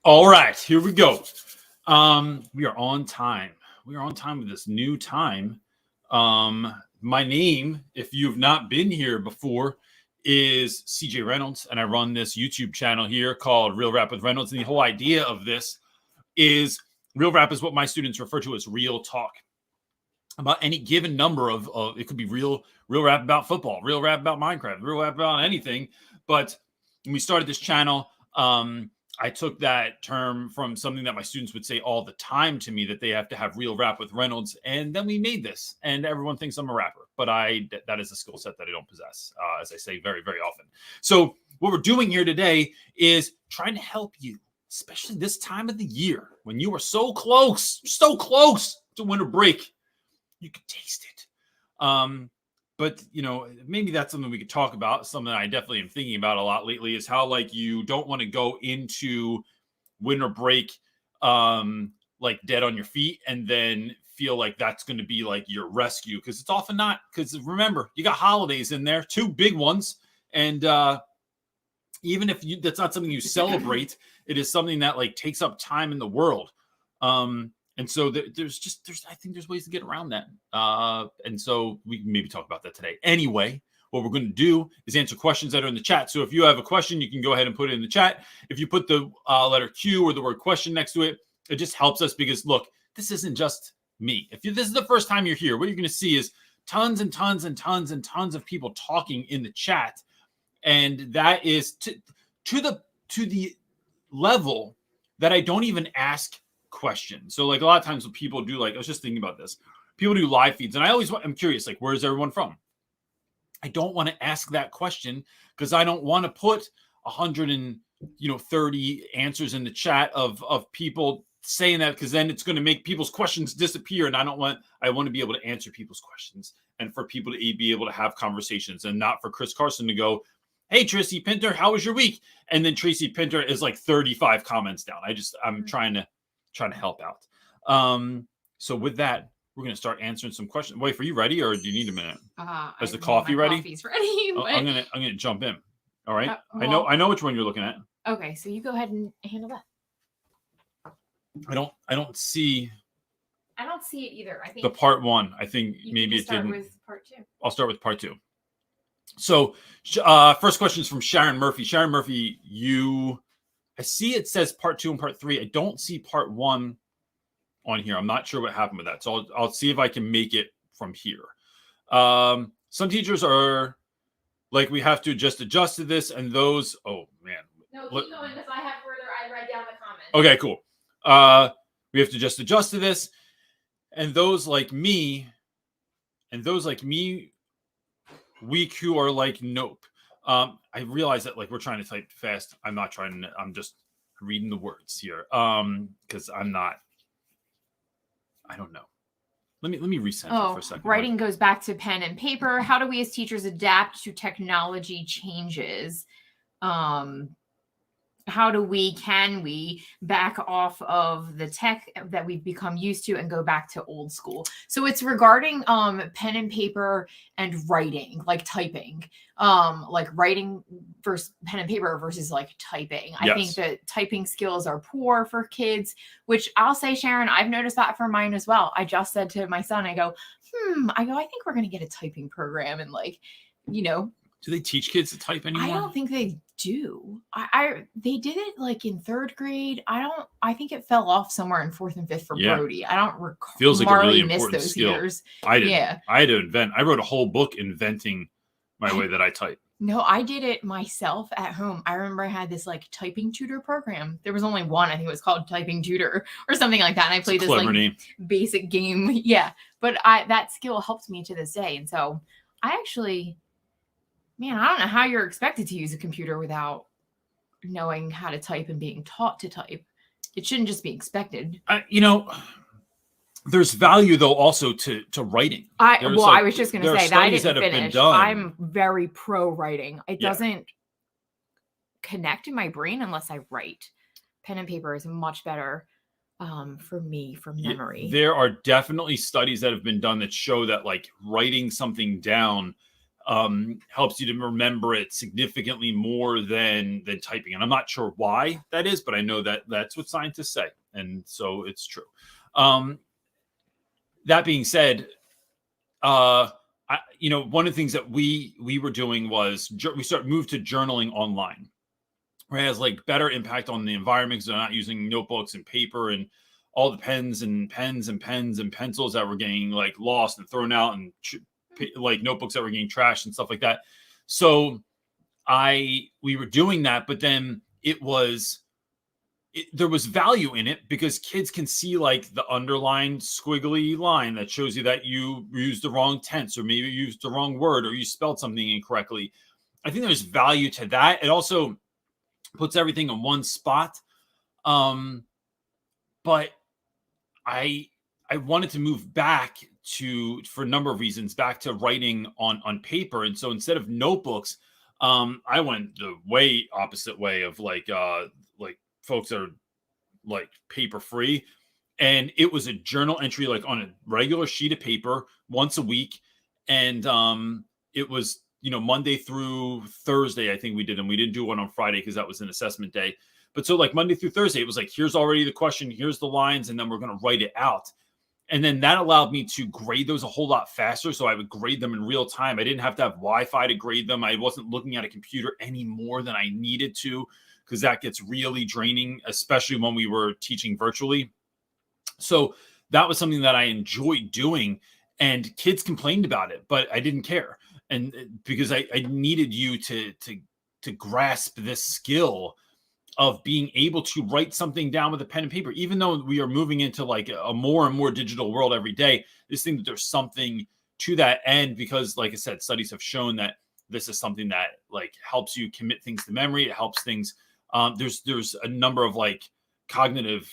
All right, here we go. We are on time. We are on time with this new time. My name, if you've not been here before, is CJ Reynolds, and I run this YouTube channel here called Real Rap with Reynolds. And the whole idea of this is real rap is what my students refer to as real talk about any given number of it could be real rap about football, real rap about Minecraft, real rap about anything. But when we started this channel, I took that term from something that my students would say all the time to me, that they have to have real rap with Reynolds. And then we made this, and everyone thinks I'm a rapper, but that is a skill set that I don't possess, as I say very, very often. So what we're doing here today is trying to help you, especially this time of the year when you are so close to winter break. You can taste it. But, maybe that's something we could talk about. Something I definitely am thinking about a lot lately is how, you don't want to go into winter break, dead on your feet and then feel like that's going to be your rescue. Because it's often not. Because remember, you got holidays in there, 2 big ones. And even if that's not something you celebrate, it is something that takes up time in the world. And so I think there's ways to get around that. And so we can maybe talk about that today. Anyway, what we're going to do is answer questions that are in the chat. So if you have a question, you can go ahead and put it in the chat. If you put the letter Q or the word question next to it, it just helps us because, look, this isn't just me. This is the first time you're here, what you're going to see is tons and tons and tons and tons of people talking in the chat. And that is to the level that I don't even ask questions. So a lot of times when people do, I was just thinking about this, people do live feeds, and I'm curious, where's everyone from? I don't want to ask that question because I don't want to put 130 answers in the chat of people saying that, because then it's going to make people's questions disappear. And I want to be able to answer people's questions and for people to be able to have conversations, and not for Chris Carson to go, "Hey, Tracy Pinter, how was your week?" And then Tracy Pinter is 35 comments down. I'm trying to help out. So with that, we're going to start answering some questions. Wait, are you ready, or do you need a minute? Is the coffee ready? Coffee's ready. But... I'm gonna jump in. All right. I know which one you're looking at. Okay, so you go ahead and handle that. I don't see. I don't see it either. I think the part 1. I think maybe it didn't. With part 2. I'll start with part 2. So, first question is from Sharon Murphy. Sharon Murphy, I see it says part 2 and part 3. I don't see part 1 on here. I'm not sure what happened with that. So I'll see if I can make it from here. Some teachers are we have to just adjust to this, and those, oh man. No, keep going, because I have further, I write down the comments. Okay, cool. We have to just adjust to this. And those like me, weak, who are nope. I realize that we're trying to type fast. I'm not trying to, I'm just reading the words here. Because I don't know. Let me recenter for a second. Writing goes back to pen and paper. How do we as teachers adapt to technology changes? Can we back off of the tech that we've become used to and go back to old school? So it's regarding pen and paper and writing, typing, writing versus pen and paper versus typing. Yes. I think that typing skills are poor for kids, which I'll say, Sharon, I've noticed that for mine as well. I just said to my son, I think we're going to get a typing program, and do they teach kids to type anymore? I don't think they do. They did it in 3rd grade. I think it fell off somewhere in 4th and 5th for Brody. I don't recall. Feels like a really important skill. Years. I did. Yeah. I had to invent. I wrote a whole book inventing my way that I type. No, I did it myself at home. I remember I had this typing tutor program. There was only one. I think it was called Typing Tutor or something like that. And I played this basic game. Yeah. But that skill helped me to this day. And so I actually... Man, I don't know how you're expected to use a computer without knowing how to type and being taught to type. It shouldn't just be expected. There's value though also to writing. I was just going to say that I didn't finish. I'm very pro writing. It doesn't connect in my brain unless I write. Pen and paper is much better for me, for memory. There are definitely studies that have been done that show that writing something down helps you to remember it significantly more than typing. And I'm not sure why that is, but I know that that's what scientists say. And so it's true. That being said, one of the things that we were doing was we moved to journaling online, where it has like better impact on the environment because they're not using notebooks and paper and all the pens and pencils that were getting like lost and thrown out, and like notebooks that were getting trashed and stuff like that. So we were doing that, but then there was value in it because kids can see like the underlined squiggly line that shows you that you used the wrong tense, or maybe you used the wrong word, or you spelled something incorrectly. I think there's value to that. It also puts everything in one spot. But I wanted to move back for a number of reasons, back to writing on paper. And so instead of notebooks, I went the way opposite way of like folks that are like paper free. And it was a journal entry, like on a regular sheet of paper once a week. And it was, Monday through Thursday, I think we did. And we didn't do one on Friday because that was an assessment day. But so like Monday through Thursday, it was like, here's already the question, here's the lines, and then we're going to write it out. And then that allowed me to grade those a whole lot faster. So I would grade them in real time. I didn't have to have Wi-Fi to grade them. I wasn't looking at a computer any more than I needed to, because that gets really draining, especially when we were teaching virtually. So that was something that I enjoyed doing, and kids complained about it, but I didn't care. And because I needed you to grasp this skill of being able to write something down with a pen and paper, even though we are moving into like a more and more digital world every day. This thing that there's something to that end, because like I said, studies have shown that this is something that like helps you commit things to memory. It helps things. There's a number of like cognitive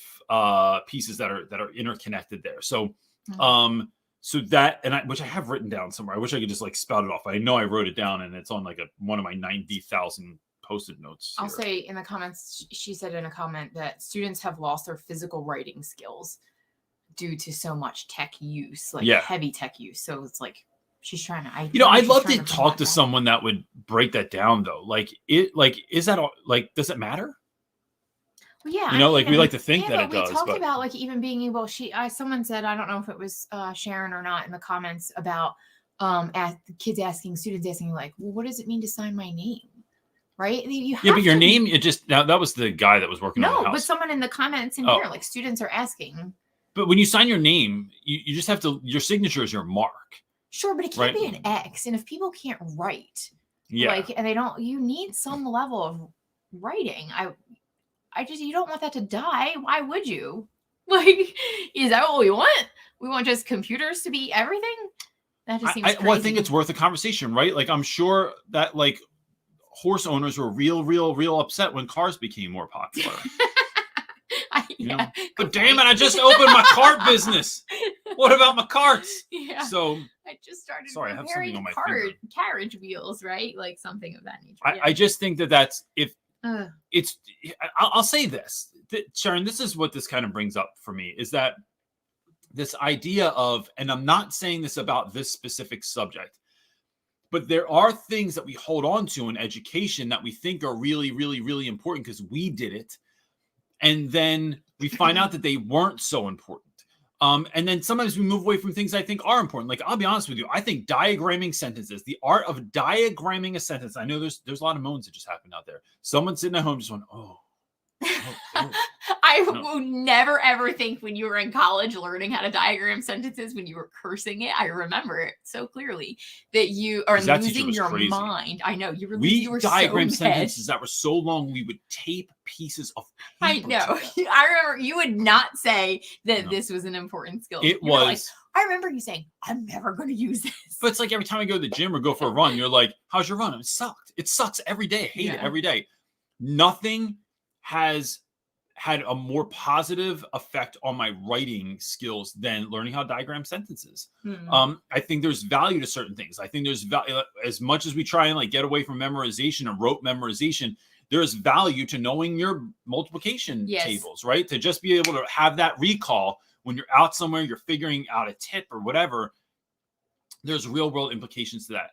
pieces that are interconnected there. So, so that, which I have written down somewhere. I wish I could just like spout it off. I know I wrote it down, and it's on like one of my 90,000 posted notes here. I'll say in the comments, she said in a comment that students have lost their physical writing skills due to so much tech use, like heavy tech use. So it's like she's trying to. I'd love to talk to someone that would break that down, though. Is that all? Like, does it matter? Well, yeah, we like to think that it does. We talked about like even being able. Someone said, I don't know if it was Sharon or not in the comments about students asking like, well, what does it mean to sign my name? Right? But your name, that was the guy that was working on the house. No, but someone in the comments in here, like students are asking. But when you sign your name, you just have to, your signature is your mark. Sure, but it can't be an X. And if people can't write, and you need some level of writing. You don't want that to die. Why would you? Like, is that what we want? We want just computers to be everything? That just seems crazy. Well, I think it's worth a conversation, right? Like, I'm sure that like horse owners were real upset when cars became more popular. But damn it, I just opened my cart business. What about my carts? Yeah. So I just started. Sorry, I have something on my carriage wheels, right? Like something of that nature. I just think that's if it's. I'll say this, Sharon. This is what this kind of brings up for me, is that this idea of, and I'm not saying this about this specific subject, but there are things that we hold on to in education that we think are really, really, really important because we did it. And then we find out that they weren't so important. And then sometimes we move away from things I think are important. Like, I'll be honest with you, I think diagramming sentences, the art of diagramming a sentence. I know there's a lot of moans that just happened out there. Someone sitting at home just went, oh. I will never ever think when you were in college learning how to diagram sentences, when you were cursing it. I remember it so clearly that you are losing your mind. I know you were diagram sentences that were so long we would tape pieces of paper. I know. I remember you would not say that this was an important skill. It was. Like, I remember you saying, I'm never going to use this. But it's like every time I go to the gym or go for a run, you're like, how's your run? It sucked. It sucks every day. I hate it every day. Nothing has had a more positive effect on my writing skills than learning how to diagram sentences. I think there's value to certain things. I think there's value, as much as we try and like get away from memorization and rote memorization, there is value to knowing your multiplication tables, right? To just be able to have that recall when you're out somewhere, you're figuring out a tip or whatever. There's real world implications to that.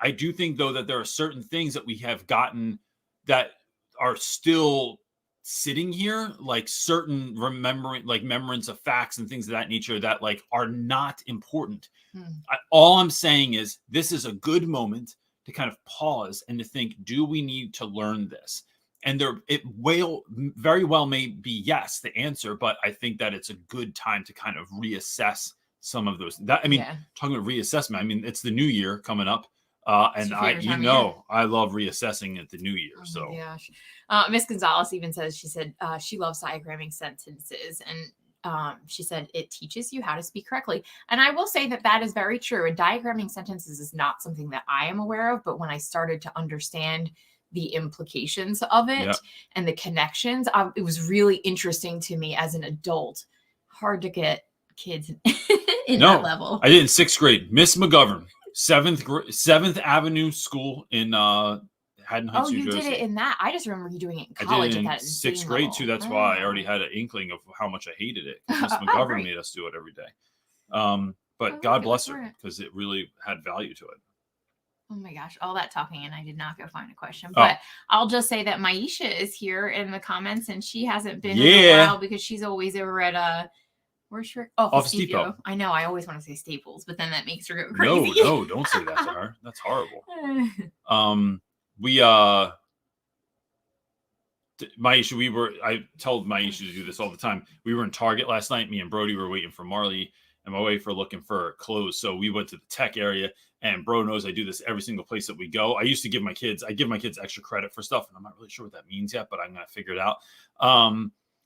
I do think, though, that there are certain things that we have gotten that are still sitting here, like certain remembrance of facts and things of that nature that like are not important. All I'm saying is this is a good moment to kind of pause and to think, do we need to learn this? And it will very well may be yes, the answer, but I think that it's a good time to kind of reassess some of those. Talking about reassessment, I mean, it's the new year coming up. And I love reassessing at the new year. So my gosh. Miss Gonzalez even says, she said she loves diagramming sentences, and she said it teaches you how to speak correctly. And I will say that that is very true. And diagramming sentences is not something that I am aware of, but when I started to understand the implications of it and the connections, it was really interesting to me as an adult. Hard to get kids in that level. I did in 6th grade. Miss McGovern, 7th Avenue School in Haddon Heights, New Jersey. You did it in that. I just remember you doing it in college. I did it in 6th grade too. That's why I already had an inkling of how much I hated it. Miss McGovern made us do it every day. But God bless her, because it really had value to it. Oh my gosh, all that talking, and I did not go find a question. But I'll just say that Maisha is here in the comments, and she hasn't been in a while because she's always over at where's she? Office Depot. I know. I always want to say Staples, but then that makes her go crazy. No, don't say that to her. That's horrible. Maisha, I told Maisha to do this all the time. We were in Target last night. Me and Brody were waiting for Marley and my wife were looking for clothes. So we went to the tech area, and bro knows I do this every single place that we go. I used to give my kids extra credit for stuff, and I'm not really sure what that means yet, but I'm going to figure it out.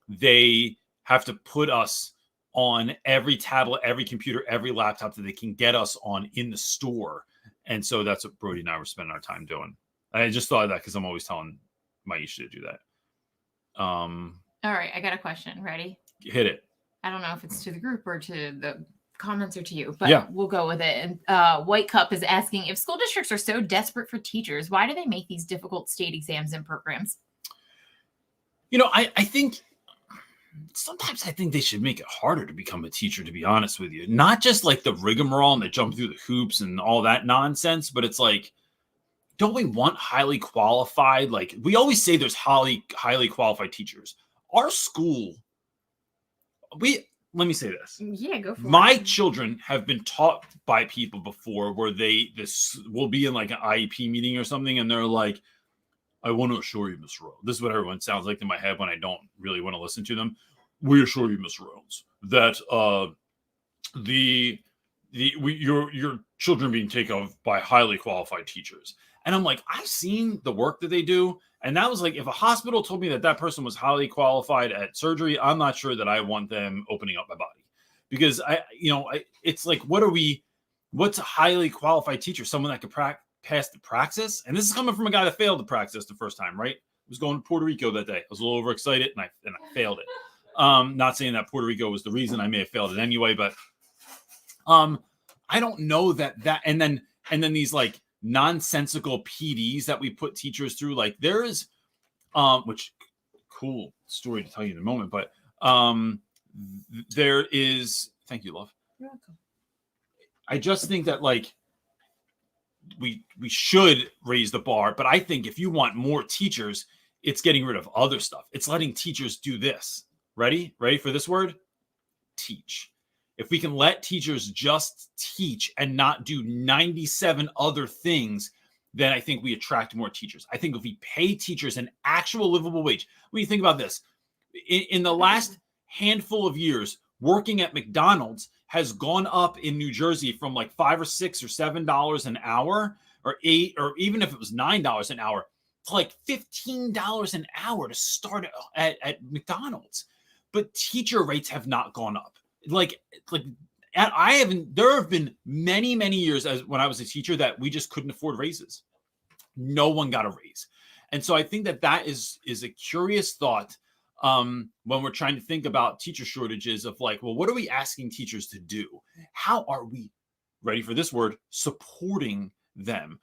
They have to put us on every tablet, every computer, every laptop that they can get us on in the store. And so that's what Brody and I were spending our time doing. I just thought of that because I'm always telling Maisha to do that. All right, I got a question. Ready? Hit it. I don't know if it's to the group or to the comments or to you, but we'll go with it. And White Cup is asking, if school districts are so desperate for teachers, why do they make these difficult state exams and programs? I think sometimes they should make it harder to become a teacher, to be honest with you. Not just like the rigmarole and they jump through the hoops and all that nonsense, but it's like, don't we want highly qualified? Like we always say there's highly qualified teachers. Our school, let me say this. Yeah, go for it. My children have been taught by people before where this will be in like an IEP meeting or something, and they're like, I want to assure you, Miss Rhodes. This is what everyone sounds like in my head when I don't really want to listen to them. We assure you, Miss Rhodes, that your children are being taken of by highly qualified teachers. And I'm like, I've seen the work that they do. And that was like, if a hospital told me that person was highly qualified at surgery, I'm not sure that I want them opening up my body. Because it's like, what's a highly qualified teacher? Someone that could pass the praxis? And this is coming from a guy that failed the praxis the first time, right? I was going to Puerto Rico that day. I was a little overexcited and I failed it. Not saying that Puerto Rico was the reason. I may have failed it anyway, but I don't know that and then these like nonsensical PDs that we put teachers through, like there is which cool story to tell you in a moment, but there is, thank you, love. You're welcome. I just think that like we should raise the bar, but I think if you want more teachers, it's getting rid of other stuff. It's letting teachers do this. Ready for this word? Teach. If we can let teachers just teach and not do 97 other things, then I think we attract more teachers. I think if we pay teachers an actual livable wage, when you think about this, in the last handful of years, working at McDonald's has gone up in New Jersey from like $5 or $6 or $7 an hour, or $8, or even if it was $9 an hour, to like $15 an hour to start at McDonald's. But teacher rates have not gone up. There have been many, many years as when I was a teacher that we just couldn't afford raises. No one got a raise. And so I think that is a curious thought when we're trying to think about teacher shortages of like, well, what are we asking teachers to do? How are we, ready for this word, supporting them?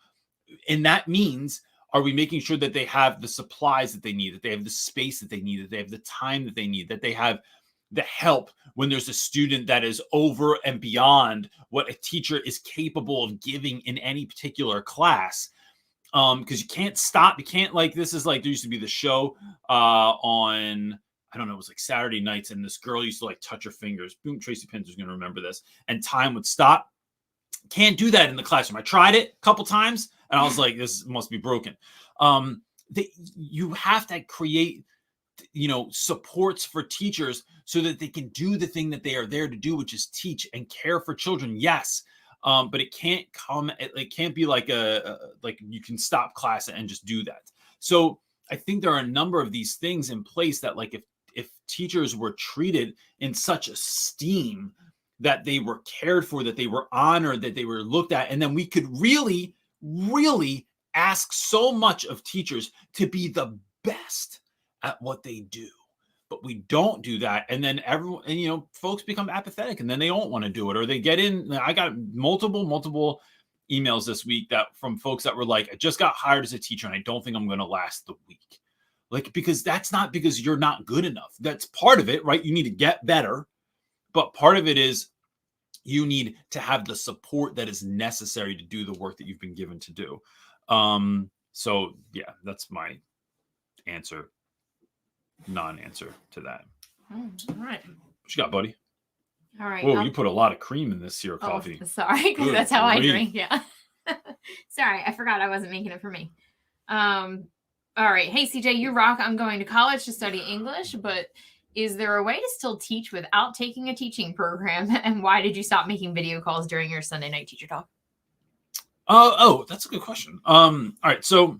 And that means, are we making sure that they have the supplies that they need, that they have the space that they need, that they have the time that they need, that they have the help when there's a student that is over and beyond what a teacher is capable of giving in any particular class. Because you can't stop. You can't, like, this is like, there used to be the show on, I don't know, it was like Saturday nights, and this girl used to like touch her fingers. Boom, Tracy Pinter's going to remember this. And time would stop. Can't do that in the classroom. I tried it a couple times, and I was like, this must be broken. You have to create, supports for teachers so that they can do the thing that they are there to do, which is teach and care for children. Yes. But it can't be like like you can stop class and just do that. So I think there are a number of these things in place that, like, if teachers were treated in such esteem, that they were cared for, that they were honored, that they were looked at, and then we could really, really ask so much of teachers to be the best at what they do. But we don't do that, and then everyone, and folks become apathetic, and then they don't want to do it, or they get in. I got multiple emails this week from folks that were like, I just got hired as a teacher, and I don't think I'm going to last the week. Like, because that's not because you're not good enough. That's part of it, right? You need to get better, but part of it is you need to have the support that is necessary to do the work that you've been given to do. So yeah, that's my answer. Non-answer to that. All right. What you got, buddy? All right. Whoa, you put a lot of cream in this here coffee. Sorry, because that's how I drink. Yeah. Sorry, I forgot I wasn't making it for me. All right. Hey, CJ, you rock. I'm going to college to study English, but is there a way to still teach without taking a teaching program? And why did you stop making video calls during your Sunday night teacher talk? Oh, that's a good question. All right. So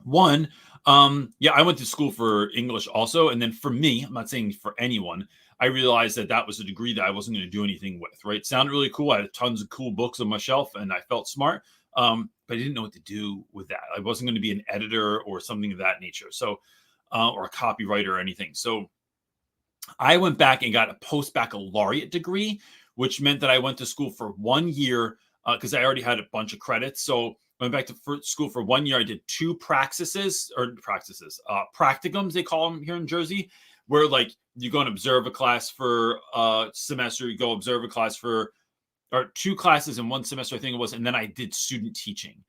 one, yeah, I went to school for English also. And then for me, I'm not saying for anyone, I realized that was a degree that I wasn't going to do anything with, right? It sounded really cool. I had tons of cool books on my shelf and I felt smart. But I didn't know what to do with that. I wasn't going to be an editor or something of that nature. So, or a copywriter or anything. So I went back and got a post-baccalaureate degree, which meant that I went to school for 1 year because I already had a bunch of credits. So I went back to school for 1 year. I did two practicums, they call them here in Jersey, where like you go and observe a class for a semester, you go observe a class or two classes in one semester, I think it was. And then I did student teaching.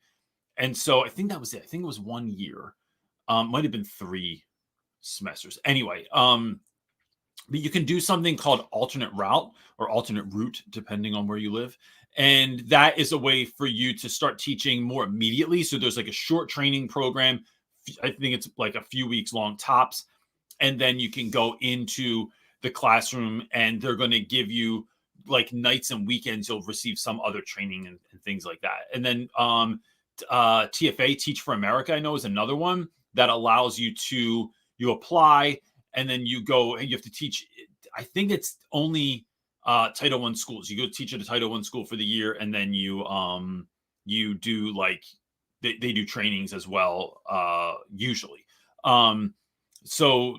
And so I think that was it. I think it was 1 year. Might have been 3 semesters. Anyway, but you can do something called alternate route or alternate route, depending on where you live. And that is a way for you to start teaching more immediately. So there's like a short training program. I think it's like a few weeks long tops. And then you can go into the classroom and they're going to give you like nights and weekends. You'll receive some other training and things like that. And then TFA, Teach for America, I know is another one that allows you apply and then you go and you have to teach. I think it's only Title I schools. You go teach at a Title I school for the year, and then you do like they do trainings as well, usually. So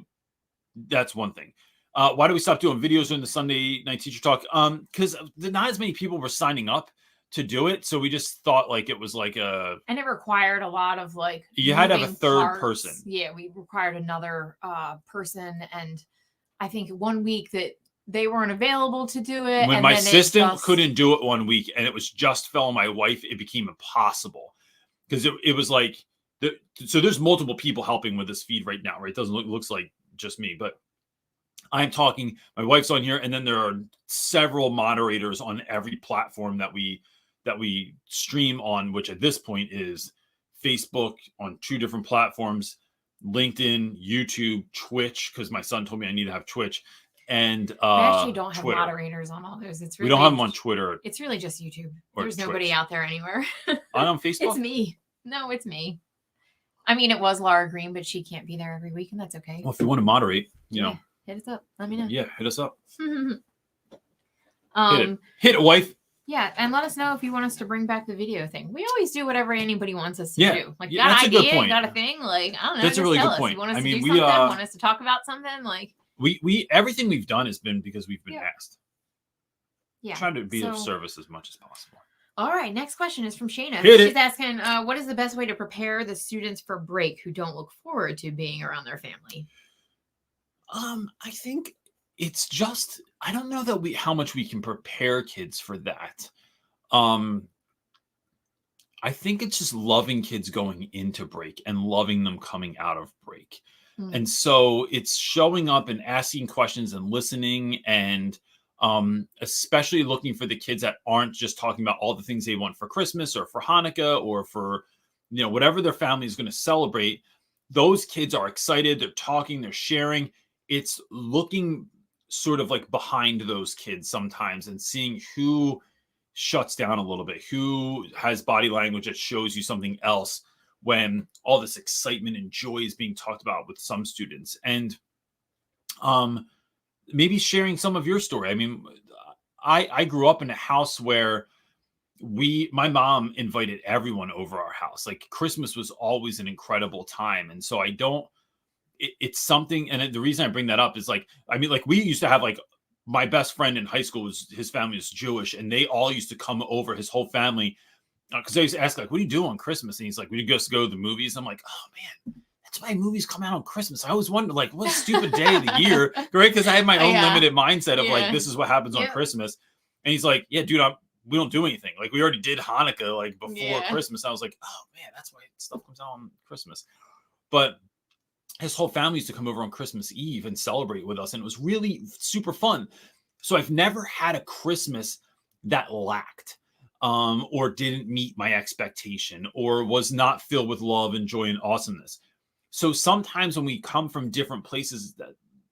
that's one thing. Why do we stop doing videos during the Sunday night teacher talk? Because not as many people were signing up to do it, so we just thought like it was like and it required a lot of like you had to have a third person. Yeah, we required another person, and I think 1 week that they weren't available to do it. When and my then assistant couldn't do it 1 week, and it was just fell on my wife, it became impossible because it was like so there's multiple people helping with this feed right now, right? It doesn't looks like just me, but I'm talking. My wife's on here, and then there are several moderators on every platform that we stream on, which at this point is Facebook on 2 different platforms, LinkedIn, YouTube, Twitch, because my son told me I need to have Twitch, and I actually don't have Twitter. Moderators on all those. It's really, we don't have them on Twitter. It's really just YouTube. There's Twitch. nobody out there anywhere. On Facebook? It's me. No, it's me. I mean, it was Laura Green, but she can't be there every week, and that's okay. Well, if you want to moderate, you know, hit us up. Let me know. Yeah, hit us up. Hit it, wife. Yeah, and let us know if you want us to bring back the video thing. We always do whatever anybody wants us to do. Like, got an idea, got a thing. Like, I don't know. That's a really good point. You want us to do something? Want us to talk about something? Like, we everything we've done has been because we've been asked. Yeah, trying to be of service as much as possible. All right, next question is from Shayna. She's asking, what is the best way to prepare the students for break who don't look forward to being around their family? I think it's just, I don't know that how much we can prepare kids for that. Um, I think it's just loving kids going into break and loving them coming out of break. Mm. And so it's showing up and asking questions and listening, and especially looking for the kids that aren't just talking about all the things they want for Christmas or for Hanukkah or for, whatever their family is going to celebrate. Those kids are excited. They're talking, they're sharing. It's looking sort of like behind those kids sometimes and seeing who shuts down a little bit, who has body language that shows you something else when all this excitement and joy is being talked about with some students. And maybe sharing some of your story. I mean, I grew up in a house where my mom invited everyone over our house. Like Christmas was always an incredible time. And so it's something, and the reason I bring that up is like, I mean, like we used to have like, my best friend in high school his family was Jewish, and they all used to come over, his whole family, because I used to ask like, what do you do on Christmas? And he's like, we just go to the movies. I'm like, oh man, that's why movies come out on Christmas. I always wondered like, what a stupid day of the year, right? Because I had my own limited mindset of like, this is what happens on Christmas. And he's like, yeah, dude, we don't do anything. Like we already did Hanukkah like before Christmas. I was like, oh man, that's why stuff comes out on Christmas. But his whole family used to come over on Christmas Eve and celebrate with us. And it was really super fun. So I've never had a Christmas that lacked or didn't meet my expectation or was not filled with love and joy and awesomeness. So sometimes when we come from different places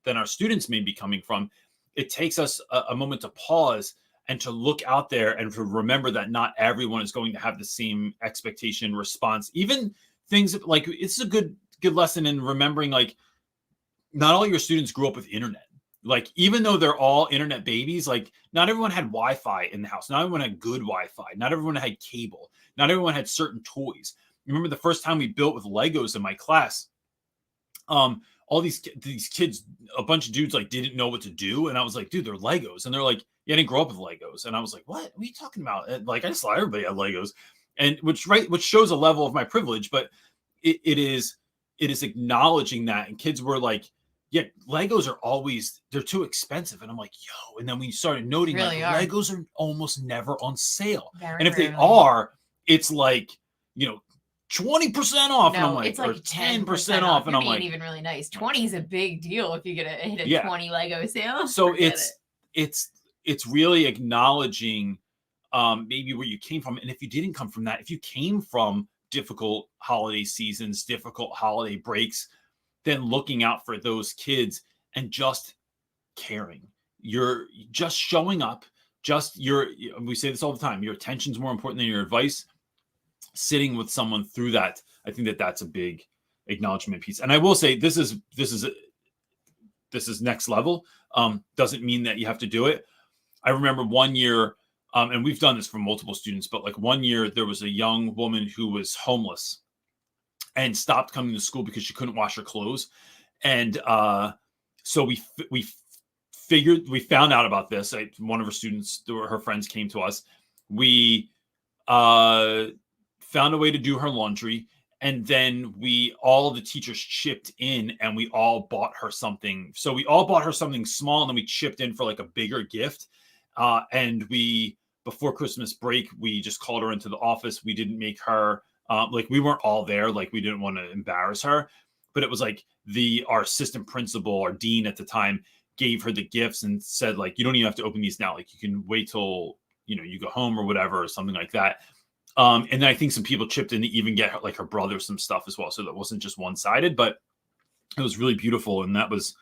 than our students may be coming from, it takes us a moment to pause and to look out there and to remember that not everyone is going to have the same expectation response. Even things like, it's a good lesson in remembering, like, not all your students grew up with internet. Like, even though they're all internet babies, like not everyone had Wi-Fi in the house. Not everyone had good Wi-Fi. Not everyone had cable. Not everyone had certain toys. Remember the first time we built with Legos in my class, all these kids, a bunch of dudes like didn't know what to do. And I was like, dude, they're Legos. And they're like, yeah, I didn't grow up with Legos. And I was like, what are you talking about? And like, I just thought everybody had Legos. And which shows a level of my privilege, but it is acknowledging that. And kids were like, yeah, Legos they're too expensive. And I'm like, yo. And then we started noting Really like Legos are almost never on sale. Very and if rarely. they are, it's like, 20% off. No, and I'm like, it's like 10% off. And You're I'm being like, even really nice. 20 is a big deal if you hit a Yeah. 20 Lego sale. So Forget it's really acknowledging maybe where you came from. And if you didn't come from that, if you came from difficult holiday seasons, difficult holiday breaks, then looking out for those kids and just caring. You're just showing up, we say this all the time, your attention's more important than your advice. Sitting with someone through that, I think that's a big acknowledgement piece. And I will say this is next level. Doesn't mean that you have to do it. I remember one year, and we've done this for multiple students, but like one year there was a young woman who was homeless and stopped coming to school because she couldn't wash her clothes. And so we found out about this. One of her students, her friends came to us. We found a way to do her laundry. And then all the teachers chipped in and we all bought her something. So we all bought her something small and then we chipped in for like a bigger gift. And before Christmas break, we just called her into the office. We didn't make her, like we weren't all there. Like we didn't want to embarrass her, but it was like our assistant principal, our dean at the time, gave her the gifts and said like, you don't even have to open these now. Like you can wait till, you go home or whatever, or something like that. And then I think some people chipped in to even get her, like her brother, some stuff as well. So that wasn't just one-sided, but it was really beautiful. And that was,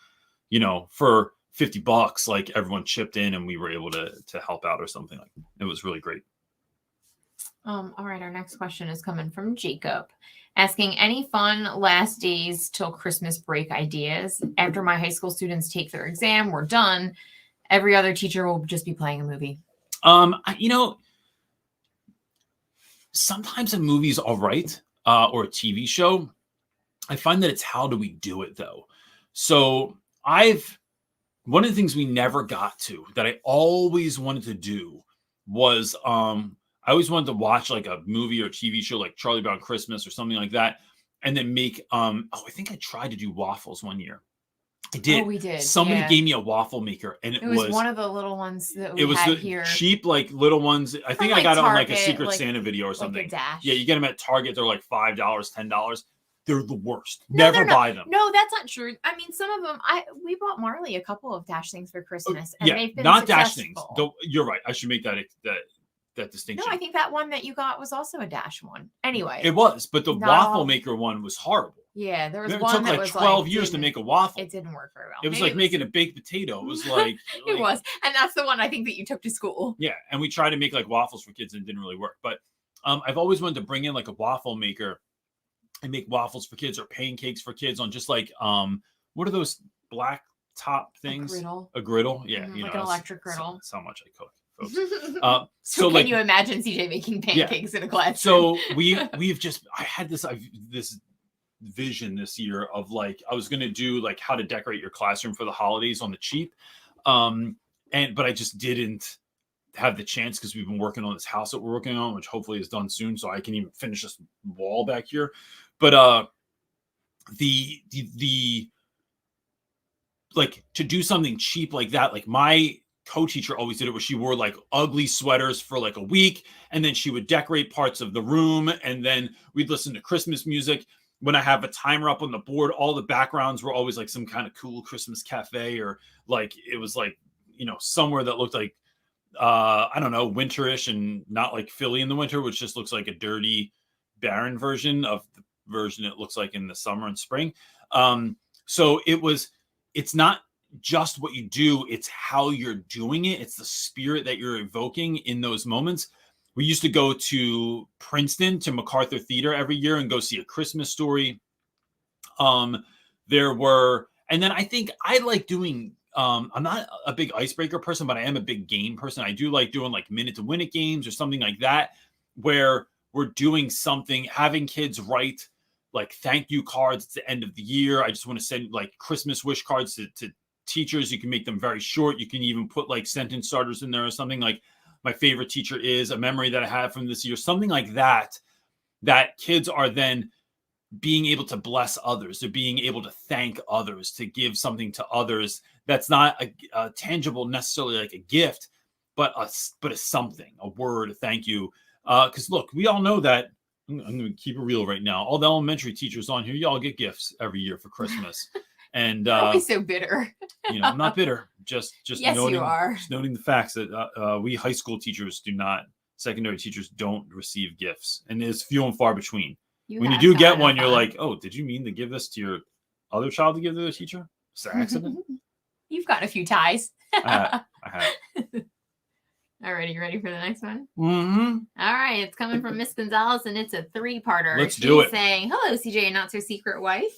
for $50, like everyone chipped in and we were able to help out or something. Like it was really great. All right. Our next question is coming from Jacob, asking any fun last days till Christmas break ideas. After my high school students take their exam, we're done. Every other teacher will just be playing a movie. Sometimes a movie's all right, or a TV show. I find that it's how do we do it though. So one of the things we never got to that I always wanted to do was I always wanted to watch like a movie or a TV show like Charlie Brown Christmas or something like that, and then make I think I tried to do waffles one year. I did. Oh, we did. Somebody yeah. gave me a waffle maker, and It was one of the little ones that we it was had the here. cheap, like little ones. I think I like, got it on like a Target, Secret like- Santa video or like something. a Dash. Yeah, you get them at Target. They're like $5, $10. They're the worst. No, Never they're not. buy them. No, that's not true. I mean, some of them. We bought Marley a couple of Dash things for Christmas, and Yeah, they've been not Dash things. successful. Don't, you're right. I should make that No, distinction. I think that one that you got was also a Dash one. Anyway, It was, but the Not waffle all- maker one was horrible. yeah, there was It one took that like was 12 like, years to didn't- make a waffle. It didn't work very well. It was Maybe like making a baked potato. It was like It was, and that's the one I think that you took to school. Yeah, and we tried to make like waffles for kids and it didn't really work. But I've always wanted to bring in like a waffle maker and make waffles for kids or pancakes for kids on just like what are those black top things? A griddle. A griddle, yeah, Mhm, you like know, an electric griddle. That's how much I cook, folks. so So can like, you imagine CJ making pancakes in a classroom? so we've just I had this vision this year of like I was gonna do like how to decorate your classroom for the holidays on the cheap, but I just didn't have the chance because we've been working on this house that we're working on, which hopefully is done soon, so I can even finish this wall back here. But the like to do something cheap like that, like my co-teacher always did it where she wore like ugly sweaters for like a week and then she would decorate parts of the room and then we'd listen to Christmas music. When I have a timer up on the board, all the backgrounds were always like some kind of cool Christmas cafe or like it was like, you know, somewhere that looked like I don't know, winterish and not like Philly in the winter, which just looks like a dirty, barren version of the version it looks like in the summer and spring. So it's not just what you do, it's how you're doing it. It's the spirit that you're evoking in those moments. We used to go to Princeton to MacArthur Theater every year and go see A Christmas Story. And then I think I like doing, I'm not a big icebreaker person, but I am a big game person. I do like doing like minute to win it games or something like that, where we're doing something, having kids write like thank you cards at the end of the year. I just want to send like Christmas wish cards to teachers. You can make them very short. You can even put like sentence starters in there or something like my favorite teacher is, a memory that I have from this year, something like that, that kids are then being able to bless others. They're being able to thank others, to give something to others. That's not a tangible necessarily like a gift, but a something, a word, a thank you. Because look, we all know that, I'm going to keep it real right now. All the elementary teachers on here, y'all get gifts every year for Christmas. And always so bitter. You know, I'm not bitter. Just yes, noting, you are. just noting the facts that we high school teachers secondary teachers don't receive gifts, and it's few and far between. When you do get one, you're like, oh, did you mean to give this to your other child to give to the teacher? It's an accident. You've got a few ties. I have. Alrighty, you ready for the next one? Mm-hmm. All right, it's coming from Miss Gonzalez, and it's a 3-parter. Let's do it. Saying, hello, CJ and Not So Secret Wife.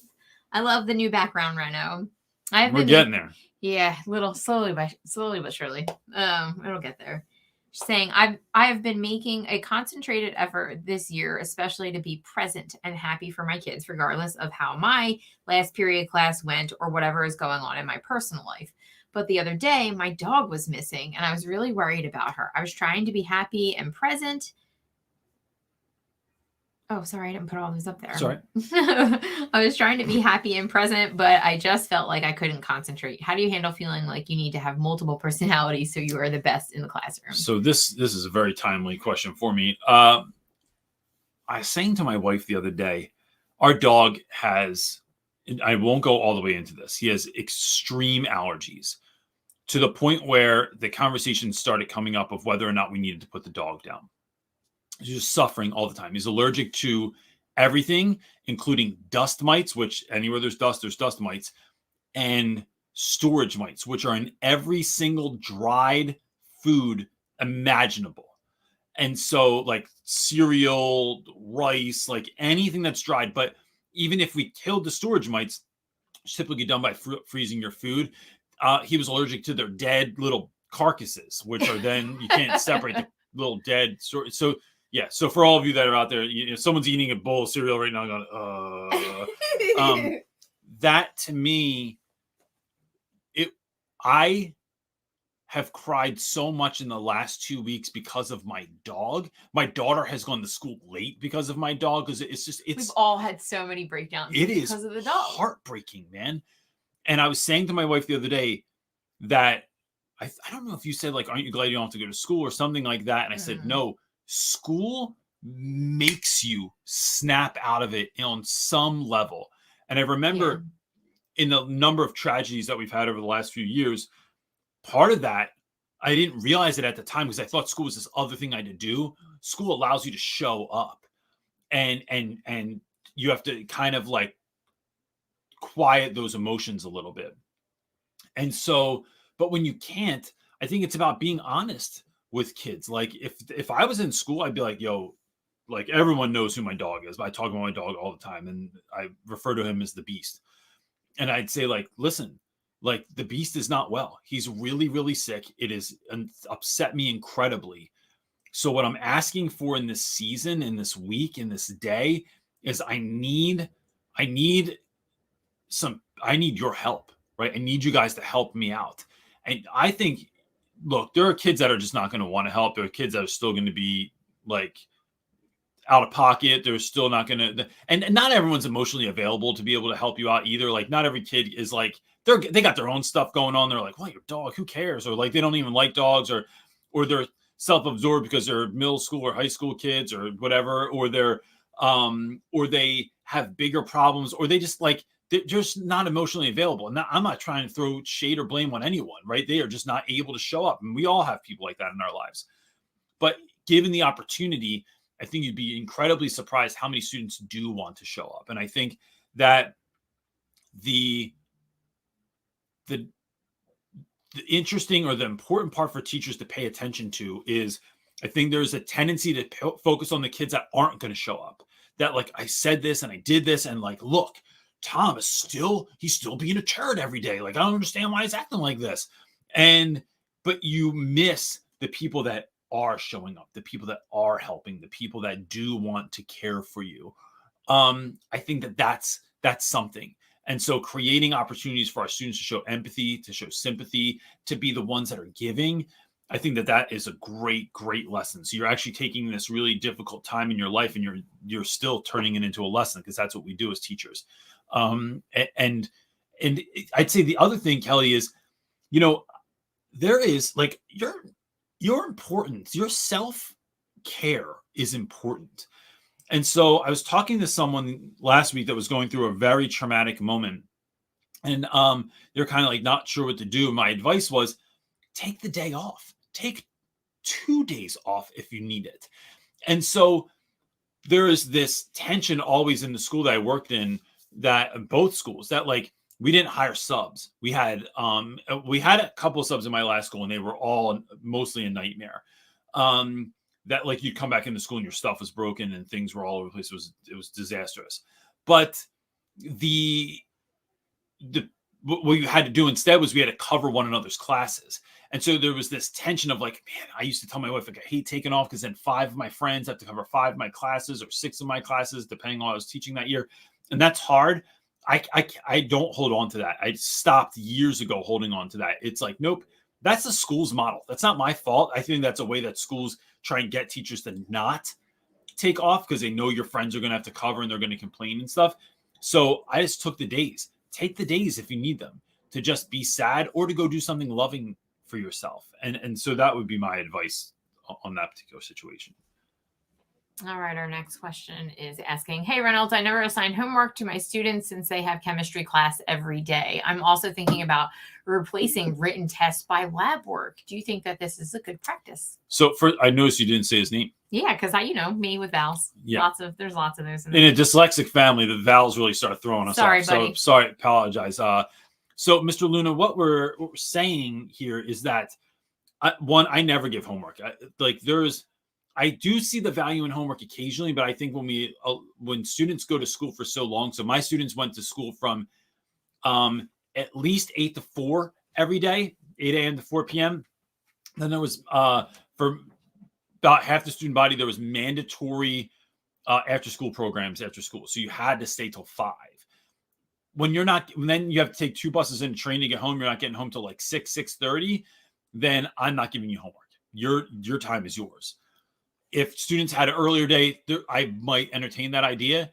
I love the new background reno. We're getting there. Yeah, little slowly but surely. It'll get there. She's saying, I have been making a concentrated effort this year, especially to be present and happy for my kids, regardless of how my last period class went or whatever is going on in my personal life. But the other day, my dog was missing, and I was really worried about her. I was trying to be happy and present. Oh, sorry, I didn't put all those up there. Sorry. I was trying to be happy and present, but I just felt like I couldn't concentrate. How do you handle feeling like you need to have multiple personalities so you are the best in the classroom? So this is a very timely question for me. I was saying to my wife the other day, our dog has, and I won't go all the way into this, he has extreme allergies to the point where the conversation started coming up of whether or not we needed to put the dog down. He's just suffering all the time. He's allergic to everything, including dust mites, which anywhere there's dust mites, and storage mites, which are in every single dried food imaginable. And so like cereal, rice, like anything that's dried. But even if we killed the storage mites, it's typically done by freezing your food. He was allergic to their dead little carcasses, which are then, you can't separate the little dead. So yeah. So for all of you that are out there, someone's eating a bowl of cereal right now going, that to me, I have cried so much in the last 2 weeks because of my dog. My daughter has gone to school late because of my dog. Because it's we've all had so many breakdowns. It is because of the dog. Heartbreaking, man. And I was saying to my wife the other day that I don't know if you said, like, aren't you glad you don't have to go to school or something like that? And I said, no, school makes you snap out of it on some level. And I remember in the number of tragedies that we've had over the last few years, part of that, I didn't realize it at the time because I thought school was this other thing I had to do. School allows you to show up, and you have to kind of like quiet those emotions a little bit. And so, but when you can't, I think it's about being honest with kids. Like if I was in school, I'd be like, yo, like everyone knows who my dog is. I talk about my dog all the time, and I refer to him as the Beast. And I'd say, like, listen, like the Beast is not well. He's really, really sick. It is upset me incredibly. So what I'm asking for in this season, in this week, in this day, is I need your help, right? I need you guys to help me out. And I think, look, there are kids that are just not going to want to help. There are kids that are still going to be like out of pocket. They're still not going to, and not everyone's emotionally available to be able to help you out either. Like not every kid is like, they got their own stuff going on. They're like, well, your dog, who cares? Or like, they don't even like dogs, or they're self-absorbed because they're middle school or high school kids or whatever, or or they have bigger problems, or they just like, they're just not emotionally available. And I'm not trying to throw shade or blame on anyone, right? They are just not able to show up. And we all have people like that in our lives. But given the opportunity, I think you'd be incredibly surprised how many students do want to show up. And I think that the interesting or the important part for teachers to pay attention to is, I think there's a tendency to focus on the kids that aren't going to show up. That like, I said this and I did this, and like, look, Tom he's still being a turd every day. Like, I don't understand why he's acting like this. But you miss the people that are showing up, the people that are helping, the people that do want to care for you. I think that's something. And so creating opportunities for our students to show empathy, to show sympathy, to be the ones that are giving, I think that is a great, great lesson. So you're actually taking this really difficult time in your life, and you're still turning it into a lesson, because that's what we do as teachers. And I'd say the other thing, Kelly, is, there is like your importance, your self-care is important. And so I was talking to someone last week that was going through a very traumatic moment, and they're kind of like not sure what to do. My advice was, take the day off, take 2 days off if you need it. And so there is this tension always in the school that I worked in, that both schools, that like, we didn't hire subs. We had a couple of subs in my last school, and they were all mostly a nightmare. That like, you'd come back into school and your stuff was broken and things were all over the place. It was disastrous. But what we had to do instead was we had to cover one another's classes. And so there was this tension of like, man, I used to tell my wife, like, I hate taking off, because then 5 of my friends have to cover 5 of my classes, or 6 of my classes, depending on what I was teaching that year. And that's hard. I don't hold on to that. I stopped years ago holding on to that. It's like, nope, that's the school's model. That's not my fault. I think that's a way that schools try and get teachers to not take off, because they know your friends are going to have to cover and they're going to complain and stuff. So I just took the days. Take the days if you need them, to just be sad or to go do something loving for yourself. And so that would be my advice on that particular situation. All right, our next question is asking, hey, Reynolds, I never assign homework to my students since they have chemistry class every day. I'm also thinking about replacing written tests by lab work. Do you think that this is a good practice? So I noticed you didn't say his name. Yeah, because me with vowels. Yeah. There's lots of those. In a dyslexic family, the vowels really start throwing us off. Buddy. So sorry, apologize. So Mr. Luna, what we're saying here is that, I never give homework. I do see the value in homework occasionally, but I think when students go to school for so long, so my students went to school from at least 8 to 4 every day, 8 a.m. to 4 p.m. Then there was, for about half the student body, there was mandatory after school programs after school. So you had to stay till 5. When then you have to take 2 buses and train to get home. You're not getting home till like 6:30. Then I'm not giving you homework. Your time is yours. If students had an earlier day, I might entertain that idea.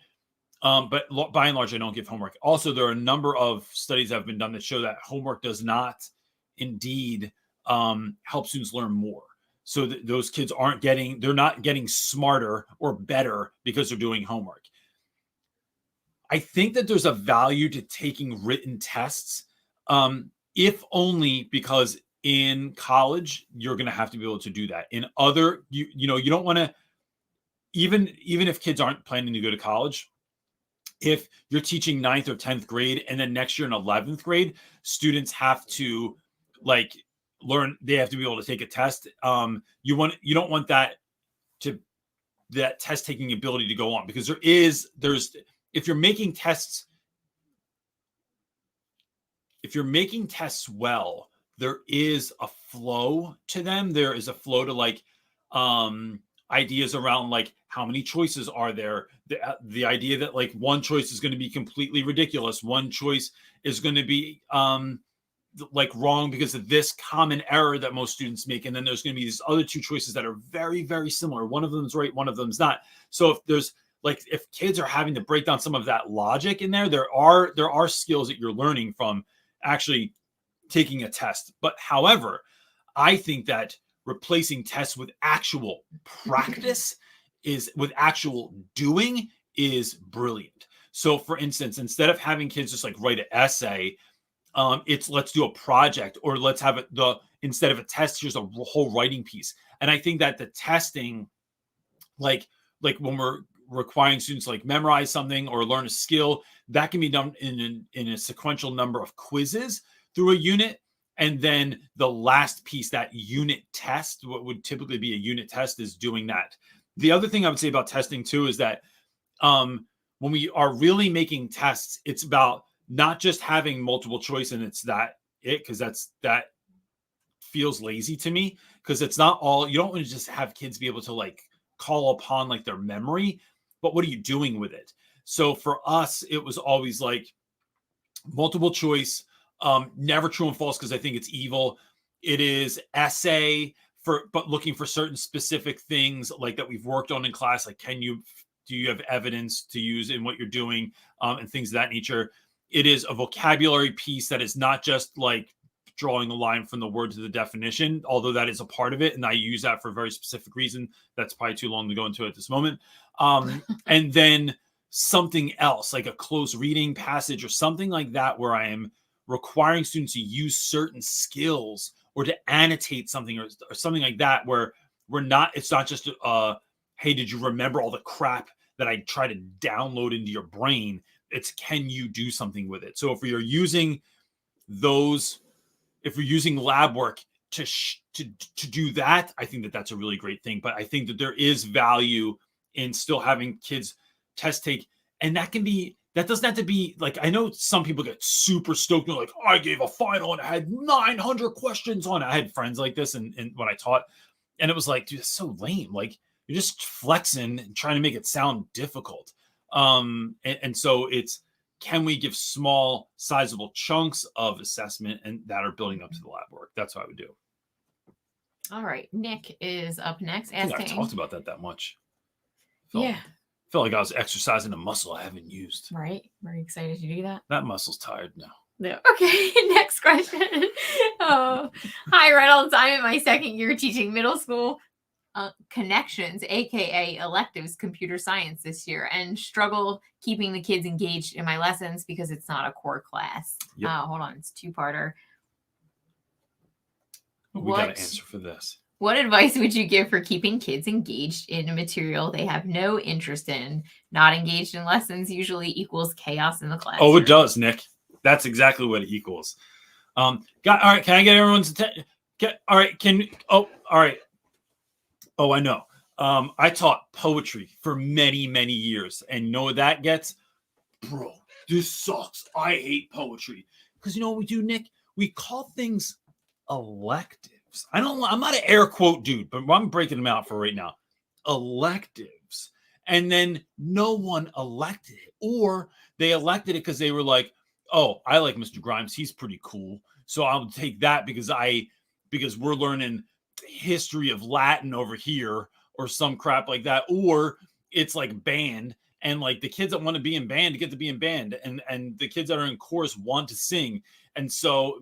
But by and large, I don't give homework. Also, there are a number of studies that have been done that show that homework does not indeed help students learn more. So those kids they're not getting smarter or better because they're doing homework. I think that there's a value to taking written tests, if only because in college, you're going to have to be able to do that. In other, you don't want to, even if kids aren't planning to go to college, if you're teaching 9th or 10th grade and then next year in 11th grade, students have to learn, they have to be able to take a test. You don't want that test taking ability to go on, because if you're making tests well, there is a flow to them. There is a flow to ideas around how many choices are there. The idea that one choice is going to be completely ridiculous. One choice is going to be wrong because of this common error that most students make. And then there's going to be these other two choices that are very, very similar. One of them is right, one of them is not. So if kids are having to break down some of that logic in there are skills that you're learning from actually taking a test. But however, I think that replacing tests with actual practice with actual doing is brilliant. So for instance, instead of having kids just write an essay, let's do a project, or let's have instead of a test, here's a whole writing piece. And I think that the testing, like when we're requiring students memorize something or learn a skill, that can be done in a sequential number of quizzes through a unit. And then the last piece, that unit test, what would typically be a unit test, is doing that. The other thing I would say about testing too is that when we are really making tests, it's about not just having multiple choice and because that feels lazy to me, because it's not all, you don't want to just have kids be able to call upon their memory, but what are you doing with it? So for us, it was always multiple choice, never true and false, because I think it's evil. It is essay but looking for certain specific things that we've worked on in class, do you have evidence to use in what you're doing, and things of that nature. It is a vocabulary piece that is not just drawing a line from the word to the definition, although that is a part of it, and I use that for a very specific reason. That's probably too long to go into at this moment. And then something else, like a close reading passage or something like that, where I am requiring students to use certain skills or to annotate something or something like that, where it's not just hey, did you remember all the crap that I try to download into your brain? It's, can you do something with it? So if you're using lab work to do that, I think that that's a really great thing. But I think that there is value in still having kids test take, and that doesn't have to be I know some people get super stoked and I gave a final and I had 900 questions on it. I had friends like this and when I taught, and it was dude, it's so lame. You're just flexing and trying to make it sound difficult. And so it's, can we give small, sizable chunks of assessment and that are building up to the lab work? That's what I would do. All right. Nick is up next. I think I talked about that much. Yeah. I felt like I was exercising a muscle I haven't used. Right. Very excited to do that. That muscle's tired now. No. Okay. Next question. Oh, hi, Reynolds. I'm in my second year teaching middle school connections, aka electives, computer science this year, and struggle keeping the kids engaged in my lessons because it's not a core class. Yep. Hold on, it's two-parter. We got to answer for this. What advice would you give for keeping kids engaged in a material they have no interest in? Not engaged in lessons usually equals chaos in the classroom. Oh, it does, Nick. That's exactly what it equals. All right, can I get everyone's attention? All right. Oh, I know. I taught poetry for many, many years. And you know what that gets? Bro, this sucks. I hate poetry. Because you know what we do, Nick? We call things electives. I'm not an air quote dude, but I'm breaking them out for right now. Electives. And then no one elected it. Or they elected it because they were oh, I like Mr. Grimes. He's pretty cool. So I'll take that because we're learning history of Latin over here or some crap like that. Or it's banned And like the kids that want to be in band get to be in band, and the kids that are in chorus want to sing. And so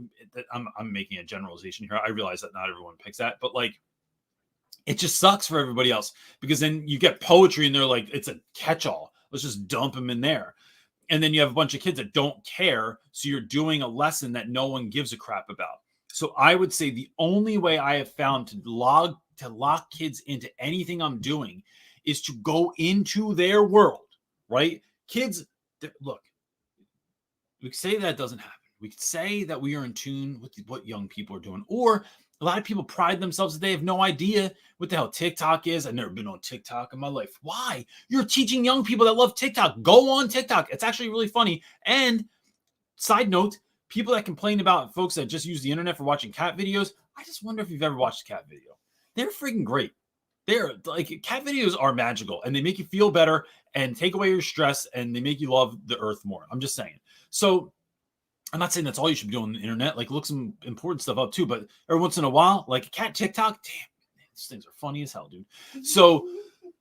I'm making a generalization here. I realize that not everyone picks that, but like it just sucks for everybody else, because then you get poetry and they're like, it's a catch-all. Let's just dump them in there. And then you have a bunch of kids that don't care. So you're doing a lesson that no one gives a crap about. So I would say the only way I have found to lock kids into anything I'm doing is to go into their world, right? Kids, look, we could say that doesn't happen. We could say that we are in tune with what young people are doing. Or a lot of people pride themselves that they have no idea what the hell TikTok is. I've never been on TikTok in my life. Why? You're teaching young people that love TikTok. Go on TikTok. It's actually really funny. And side note, people that complain about folks that just use the internet for watching cat videos, I just wonder if you've ever watched a cat video. They're freaking great. They're like, cat videos are magical, and they make you feel better and take away your stress, and they make you love the earth more. I'm just saying. So I'm not saying that's all you should be doing on the internet. Like, look some important stuff up too, but every once in a while, like a cat TikTok, damn, man, these things are funny as hell, dude. So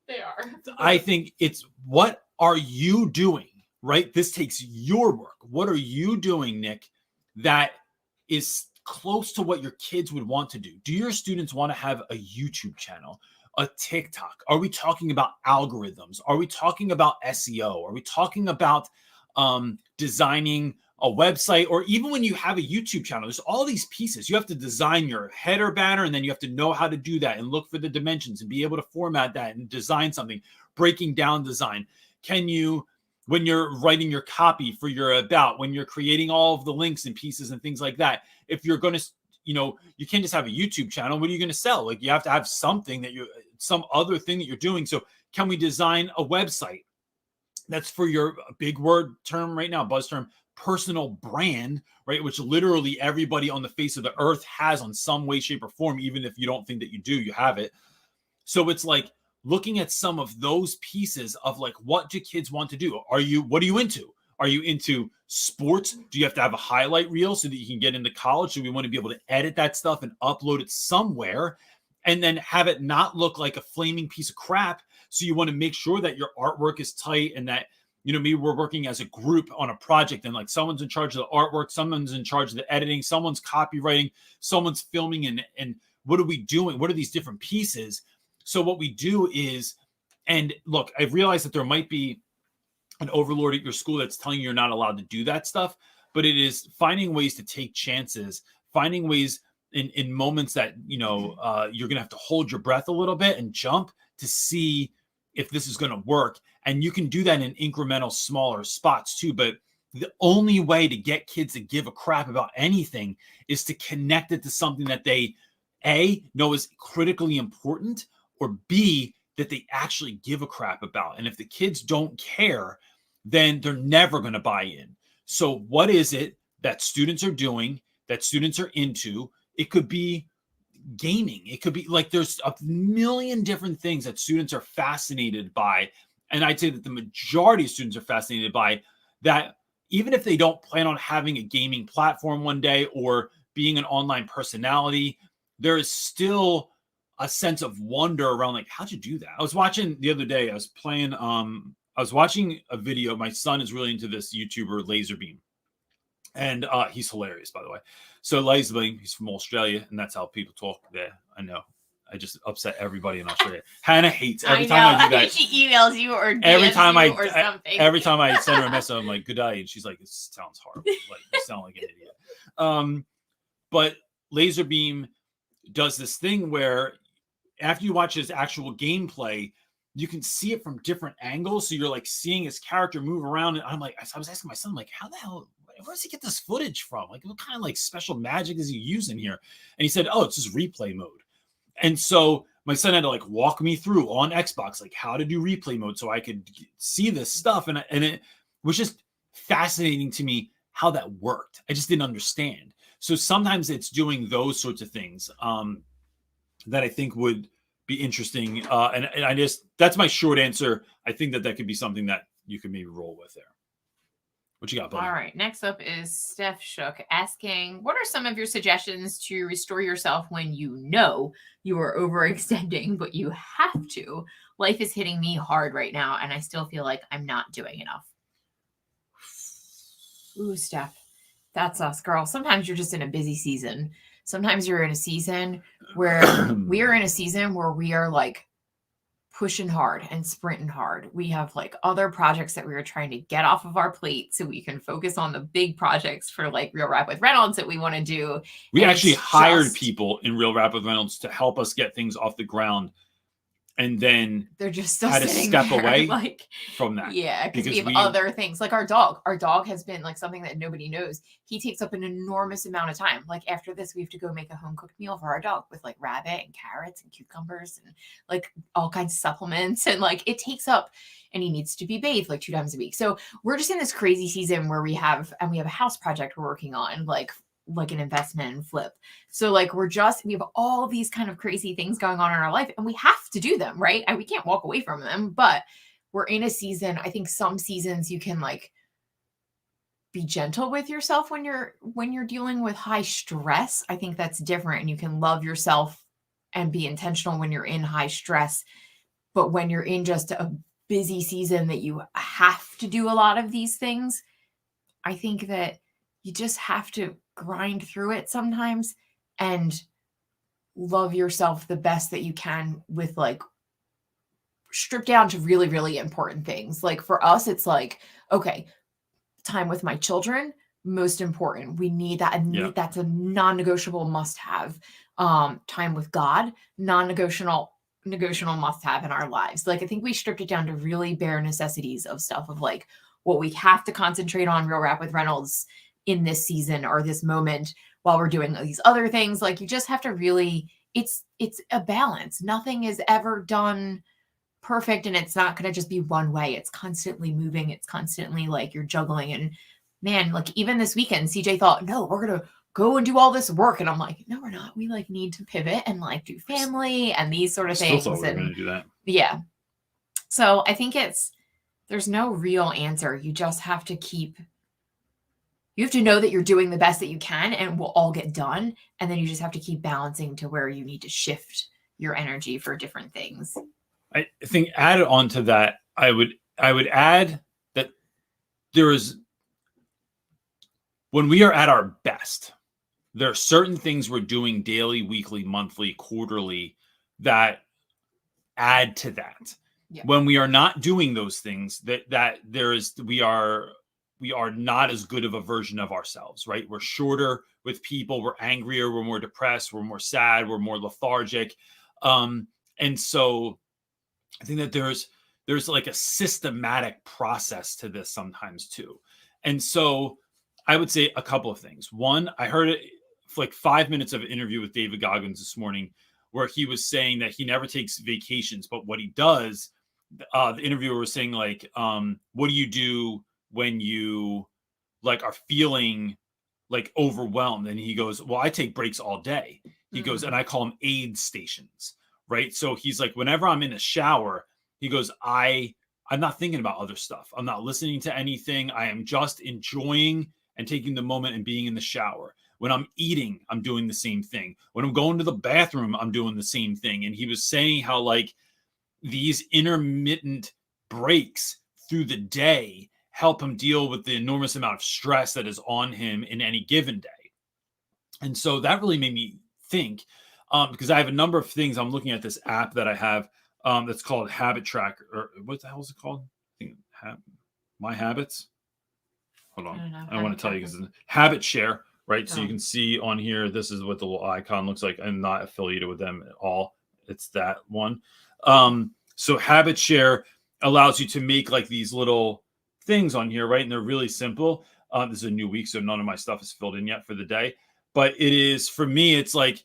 they are. I think it's, what are you doing, right? This takes your work. What are you doing, Nick, that is close to what your kids would want to do? Do your students want to have a YouTube channel, a TikTok? Are we talking about algorithms? Are we talking about SEO? Are we talking about designing a website? Or even when you have a YouTube channel, there's all these pieces. You have to design your header banner, and then you have to know how to do that and look for the dimensions and be able to format that and design something, breaking down design. Can you, when you're writing your copy for your about, when you're creating all of the links and pieces and things like that, if you're going to, you can't just have a YouTube channel. What are you going to sell? Like, you have to have something that some other thing that you're doing. So can we design a website that's for your big word term right now, buzz term, personal brand, right? Which literally everybody on the face of the earth has on some way, shape, or form. Even if you don't think that you do, you have it. So it's like looking at some of those pieces of like, what do kids want to do? What are you into? Are you into sports? Do you have to have a highlight reel so that you can get into college? So we want to be able to edit that stuff and upload it somewhere, and then have it not look like a flaming piece of crap. So you want to make sure that your artwork is tight, and that, maybe we're working as a group on a project, and like someone's in charge of the artwork, someone's in charge of the editing, someone's copywriting, someone's filming, and what are we doing? What are these different pieces? So what we do is, and look, I've realized that there might be an overlord at your school that's telling you you're not allowed to do that stuff, but it is finding ways to take chances, finding ways in moments that, you're going to have to hold your breath a little bit and jump to see if this is going to work. And you can do that in incremental, smaller spots too. But the only way to get kids to give a crap about anything is to connect it to something that they, A, know is critically important, or B, that they actually give a crap about. And if the kids don't care, then they're never going to buy in. So what is it that students are doing, that students are into? It could be gaming. It could be like, there's a million different things that students are fascinated by. And I'd say that the majority of students are fascinated by that, even if they don't plan on having a gaming platform one day or being an online personality, there is still a sense of wonder around, like, how'd you do that? I was watching the other day, I was watching a video. My son is really into this YouTuber, Laserbeam. And he's hilarious, by the way. So Laserbeam, he's from Australia, and that's how people talk there. I know. I just upset everybody in Australia. Hannah hates every time I do that. She emails you or DMs every time you or something. Every time I send her a message, I'm like, "Good day," and she's like, "This sounds horrible. Like, you sound like an idiot." But Laserbeam does this thing where after you watch his actual gameplay, you can see it from different angles. So you're like seeing his character move around. And I'm like, I was asking my son, like, how the hell, where does he get this footage from? Like, what kind of like special magic is he using here? And he said, oh, it's just replay mode. And so my son had to like walk me through on Xbox, like how to do replay mode so I could see this stuff. And it was just fascinating to me how that worked. I just didn't understand. So sometimes it's doing those sorts of things that I think would be interesting. And I just, that's my short answer. I think that could be something that you could maybe roll with there. What you got, buddy? All right. Next up is Steph Shook asking, what are some of your suggestions to restore yourself when you know you are overextending, but you have to? life is hitting me hard right now, and I still feel like I'm not doing enough. Ooh, Steph, that's us, girl. Sometimes you're just in a busy season. Sometimes you're in a season where we are in a season where we are like pushing hard and sprinting hard. We have like other projects that we are trying to get off of our plate so we can focus on the big projects for like Real Rap with Reynolds that we want to do. We And actually it's hired just- people in Real Rap with Reynolds to help us get things off the ground, and then they're just still had to sitting step there, away like from that. yeah, because we because have other things like our dog. Our dog has been like something that nobody knows. He takes up an enormous amount of time. Like after this, we have to go make a home cooked meal for our dog with like rabbit and carrots and cucumbers and like all kinds of supplements, and like it takes up. And he needs to be bathed like 2 times a week. So we're just in this crazy season where we have a house project we're working on, like an investment and flip. So like we have all these kind of crazy things going on in our life, and we have to do them, right? And we can't walk away from them, but we're in a season. I think some seasons you can like be gentle with yourself when you're dealing with high stress. I think that's different, and you can love yourself and be intentional when you're in high stress. But when you're in just a busy season that you have to do a lot of these things, I think that you just have to grind through it sometimes and love yourself the best that you can with like stripped down to really, really important things. Like for us, it's like, okay, time with my children, most important. We need that. And that's a non-negotiable must have. Time with God, non-negotiable must have in our lives. Like I think we stripped it down to really bare necessities of stuff of like what we have to concentrate on Real Rap with Reynolds in this season or this moment while we're doing these other things. Like you just have to really, it's a balance. Nothing is ever done perfect, and it's not going to just be one way. It's constantly moving. It's constantly like you're juggling. And man, like even this weekend, CJ thought, no, we're going to go and do all this work. And I'm like, no, we're not. We like need to pivot and like do family and these sort of things. Still thought we were going to do that. Yeah. So I think there's no real answer. You just have to you have to know that you're doing the best that you can and will all get done. And then you just have to keep balancing to where you need to shift your energy for different things. I think added on to that, I would add that when we are at our best, there are certain things we're doing daily, weekly, monthly, quarterly that add to that. Yeah. When we are not doing those things, we are not as good of a version of ourselves, right? We're shorter with people, we're angrier, we're more depressed, we're more sad, we're more lethargic. And so I think that there's like a systematic process to this sometimes too. And so I would say a couple of things. One, I heard it for like 5 minutes of an interview with David Goggins this morning, where he was saying that he never takes vacations, but what he does, the interviewer was saying like, what do you do when you like are feeling like overwhelmed? And he goes, well, I take breaks all day. He goes, and I call them aid stations, right? So he's like, whenever I'm in a shower, he goes, I'm not thinking about other stuff. I'm not listening to anything. I am just enjoying and taking the moment and being in the shower. When I'm eating, I'm doing the same thing. When I'm going to the bathroom, I'm doing the same thing. And he was saying how like these intermittent breaks through the day help him deal with the enormous amount of stress that is on him in any given day. And so that really made me think, because I have a number of things. I'm looking at this app that I have that's called Habit Tracker, or what the hell is it called? I think My Habits. Hold on. I want to tell you because Habit Share, right? So you can see on here, this is what the little icon looks like. I'm not affiliated with them at all. It's that one. So Habit Share allows you to make like these little things on here, right? And they're really simple. This is a new week, so none of my stuff is filled in yet for the day. But it is, for me, it's like,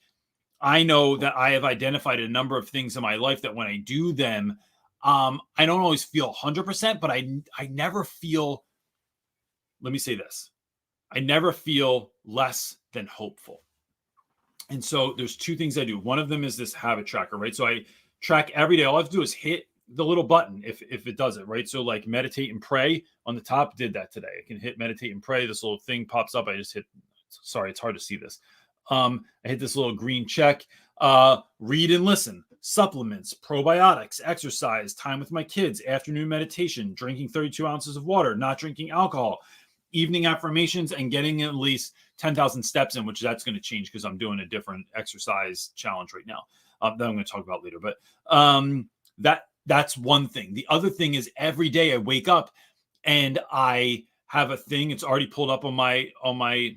I know that I have identified a number of things in my life that when I do them, I don't always feel 100%, but I never feel, let me say this, I never feel less than hopeful. And so there's two things I do. One of them is this habit tracker, right? So I track every day. All I have to do is hit the little button if it does it, right? So like meditate and pray on the top, did that today. I can hit meditate and pray. This little thing pops up. I just hit, sorry, it's hard to see this. I hit this little green check. Read and listen. supplements, probiotics, exercise, time with my kids, afternoon meditation, drinking 32 ounces of water, not drinking alcohol, evening affirmations, and getting at least 10,000 steps in, which that's going to change because I'm doing a different exercise challenge right now that I'm going to talk about later. But that's one thing. The other thing is every day I wake up and I have a thing. It's already pulled up on my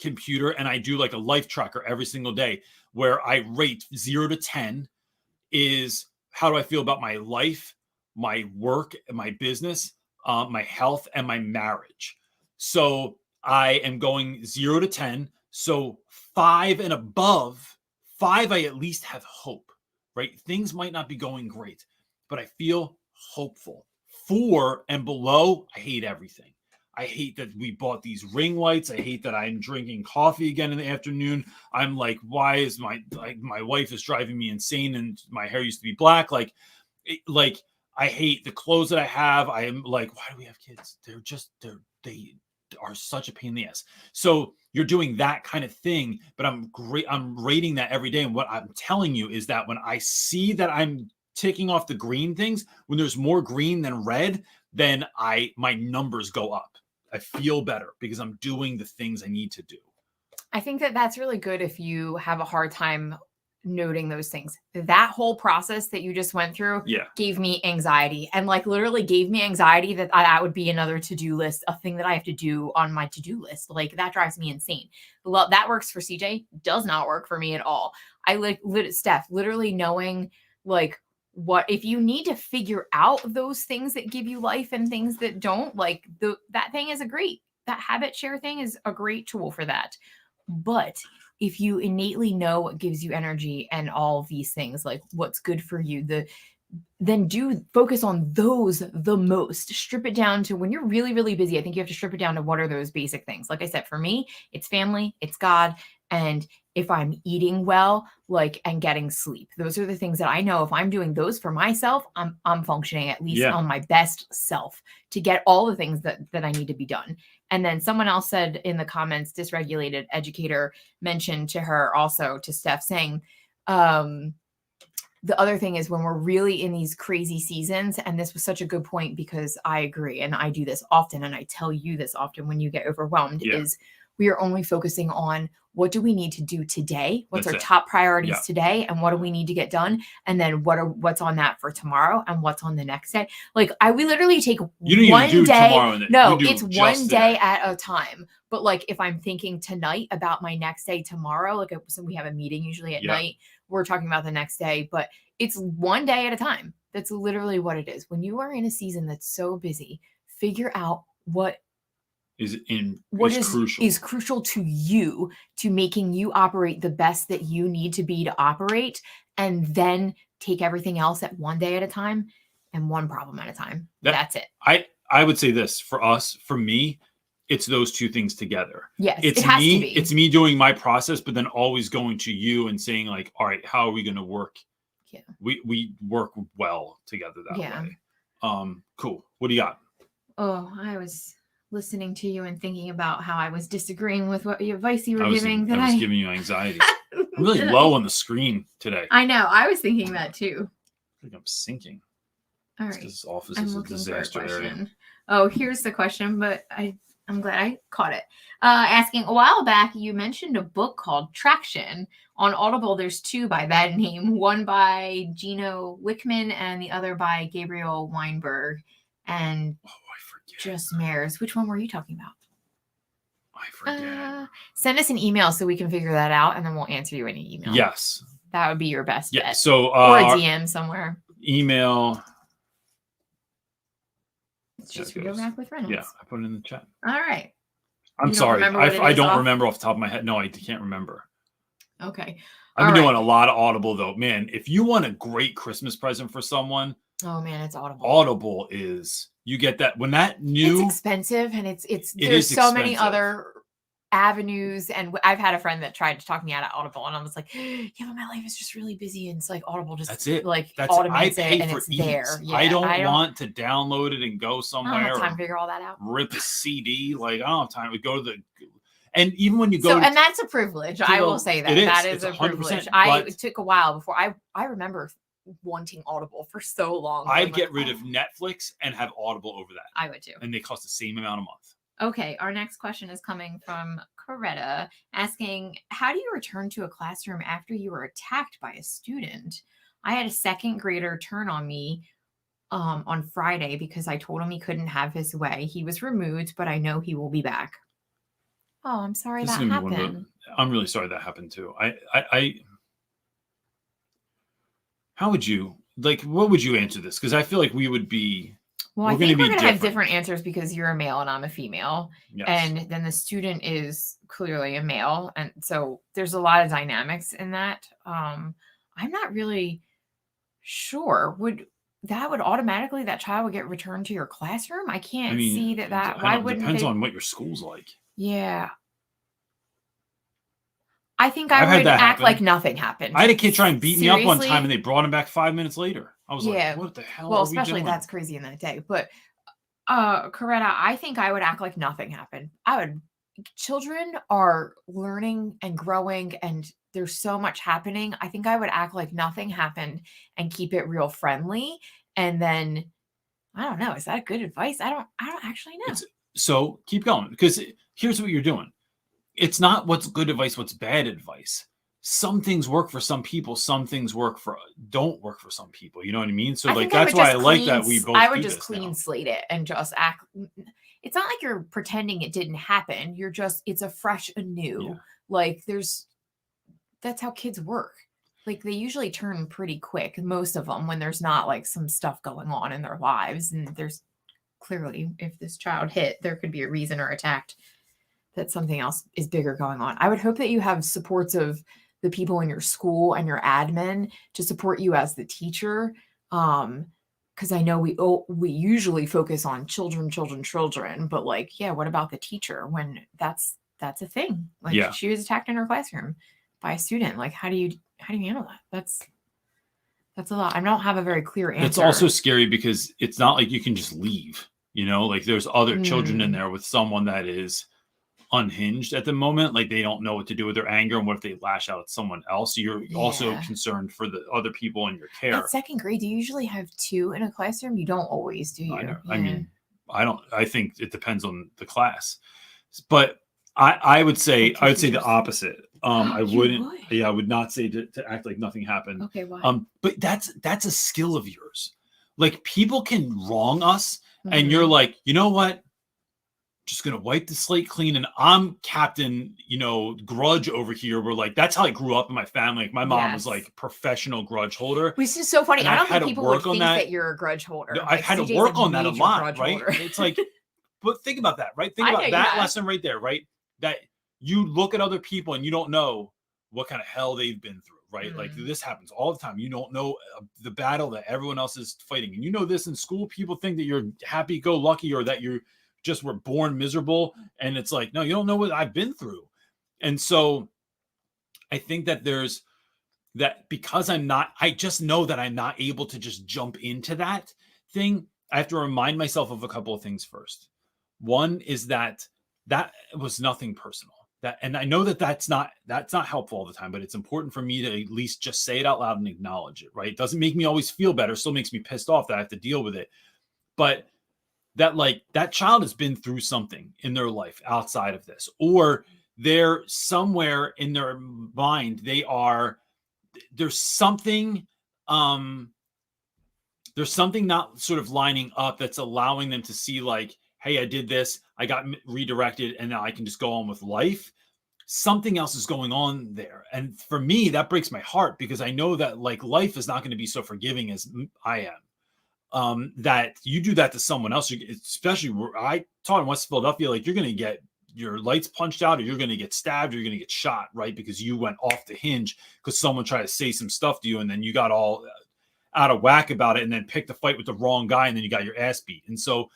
computer, and I do like a life tracker every single day where I rate 0 to 10 is how do I feel about my life, my work, my business, my health, and my marriage. So I am going 0 to 10. So 5 and above, 5, I at least have hope, right? Things might not be going great, but I feel hopeful. 4 and below, I hate everything. I hate that we bought these ring lights. I hate that I'm drinking coffee again in the afternoon. I'm like, why is my wife is driving me insane, and my hair used to be black. Like I hate the clothes that I have. I am like, why do we have kids? They are such a pain in the ass. So you're doing that kind of thing, but I'm rating that every day. And what I'm telling you is that when I see that I'm ticking off the green things, when there's more green than red, then my numbers go up. I feel better because I'm doing the things I need to do. I think that that's really good if you have a hard time noting those things. That whole process that you just went through gave me anxiety, and like literally gave me anxiety that would be another to-do list, a thing that I have to do on my to-do list. Like that drives me insane. Well, that works for CJ, does not work for me at all. I Steph, literally knowing like what if you need to figure out those things that give you life and things that don't, like that thing is that habit share thing is a great tool for that. But if you innately know what gives you energy and all of these things, like what's good for you, then do focus on those the most. Strip it down to when you're really, really busy. I think you have to strip it down to what are those basic things. Like I said, for me, it's family, it's God, and if I'm eating well, and getting sleep. Those are the things that I know if I'm doing those for myself, I'm functioning at least on my best self to get all the things that I need to be done. And then someone else said in the comments, dysregulated educator mentioned to her also, to Steph, saying, the other thing is when we're really in these crazy seasons, and this was such a good point because I agree, and I do this often, and I tell you this often when you get overwhelmed, is we are only focusing on what do we need to do today? What's our top priorities today? And what do we need to get done? And then what's on that for tomorrow and what's on the next day? Like we literally take one day. No, it's one day at a time. But like if I'm thinking tonight about my next day tomorrow, so we have a meeting usually at night, we're talking about the next day, but it's one day at a time. That's literally what it is. When you are in a season that's so busy, figure out what is crucial to you, to making you operate the best that you need to be to operate, and then take everything else at one day at a time and one problem at a time. That's it. I would say this for me, it's those two things together. Yes, it has to be. It's me doing my process, but then always going to you and saying like, all right, how are we going to work? Yeah. We work well together that way. Cool. What do you got? Oh, I was listening to you and thinking about how I was disagreeing with what advice you were giving. I was giving you anxiety. I'm really low on the screen today. I know. I was thinking that too. I think I'm sinking. All right. This office is a disaster area. Oh, here's the question, but I'm glad I caught it. Asking, a while back, you mentioned a book called Traction. On Audible, there's 2 by that name. One by Gino Wickman and the other by Gabriel Weinberg. And Just Mares. Which one were you talking about? I forget. Send us an email so we can figure that out, and then we'll answer you in an email. Yes. That would be your best bet. So, or a DM somewhere. Email. It's just Go Back with Reynolds. Yeah, I put it in the chat. All right. I'm sorry. I don't remember off the top of my head. No, I can't remember. Okay. I've been doing a lot of Audible, though. Man, if you want a great Christmas present for someone. Oh, man, it's Audible. Audible is, you get that when that new. It's expensive, and there's so many other avenues. And I've had a friend that tried to talk me out of Audible, and I was like, yeah, but my life is just really busy. And it's like Audible just automates it, and it's there. Yeah, I don't want to download it and go somewhere. I don't have time to figure all that out. Rip a CD. Like, I don't have time to go to And even when you go, so, and that's a privilege. I will say that that is it's a 100%, privilege. It took a while before I remember wanting Audible for so long. I'd get rid of Netflix and have Audible over that. I would too. And they cost the same amount a month. Okay, our next question is coming from Coretta, asking, how do you return to a classroom after you were attacked by a student? I had a second grader turn on me on Friday because I told him he couldn't have his way. He was removed, but I know he will be back. Oh, I'm sorry that happened. I'm really sorry that happened too. How would you, like, what would you answer this? Because I feel like we would be... Well, I think we're going to have different answers because you're a male and I'm a female. Yes. And then the student is clearly a male. And so there's a lot of dynamics in that. I'm not really sure. That would automatically, that child would get returned to your classroom? I can't see that. Why wouldn't depends on what your school's like. Yeah. I think I would act like nothing happened. I had a kid try and beat me up one time and they brought him back 5 minutes later. I was like, what the hell? Well, especially that's crazy in that day. But Coretta, I think I would act like nothing happened. Children are learning and growing and there's so much happening. I think I would act like nothing happened and keep it real friendly. And then I don't know. Is that good advice? I don't actually know. So keep going, because here's what you're doing. It's not what's good advice, what's bad advice. Some things work for some people, some things don't work for some people. You know what I mean? So that's why I like that we both. I would just clean slate it and just act. It's not like you're pretending it didn't happen. It's a fresh anew. Yeah. Like that's how kids work. Like they usually turn pretty quick, most of them, when there's not like some stuff going on in their lives. And there's clearly, if this child hit, there could be a reason or attacked that something else is bigger going on. I would hope that you have supports of the people in your school and your admin to support you as the teacher. Because I know we usually focus on children, but what about the teacher when that's a thing? She was attacked in her classroom by a student. Like, how do you handle that? That's a lot. I don't have a very clear answer. It's also scary because it's not like you can just leave, like there's other children in there with someone that is unhinged at the moment. Like they don't know what to do with their anger, and what if they lash out at someone else? So you're also concerned for the other people in your care. At second grade, do you usually have 2 in a classroom? You don't always, do you? I know. Yeah. I mean, I think it depends on the class, but I would say the opposite. I would not say to act like nothing happened. Okay, why? But that's a skill of yours. Like people can wrong us, and you're like, you know what? Just gonna wipe the slate clean, and I'm Captain, grudge over here. We're like, that's how I grew up in my family. Like my mom was like professional grudge holder. Which is so funny. I don't think people would think that you're a grudge holder. No, I've had to work on that a lot, right? It's like, but think about that, right? Think about that lesson right there, right? That you look at other people and you don't know what kind of hell they've been through, right? Like this happens all the time. You don't know the battle that everyone else is fighting, and this in school. People think that you're happy-go-lucky or that you just were born miserable, and it's like, no, you don't know what I've been through. And so I think that there's that, because I just know that I'm not able to just jump into that thing. I have to remind myself of a couple of things first. One is that was nothing personal. And I know that that's not helpful all the time, but it's important for me to at least just say it out loud and acknowledge it, right? It doesn't make me always feel better. It still makes me pissed off that I have to deal with it. But that child has been through something in their life outside of this, or they're somewhere in their mind. There's something not sort of lining up that's allowing them to see like, hey, I did this, I got redirected, and now I can just go on with life. Something else is going on there. And for me, that breaks my heart, because I know that like life is not going to be so forgiving as I am. That you do that to someone else, especially where I taught in West Philadelphia, like you're going to get your lights punched out, or you're going to get stabbed, or you're going to get shot, right? Because you went off the hinge because someone tried to say some stuff to you, and then you got all out of whack about it, and then picked a fight with the wrong guy, and then you got your ass beat. And so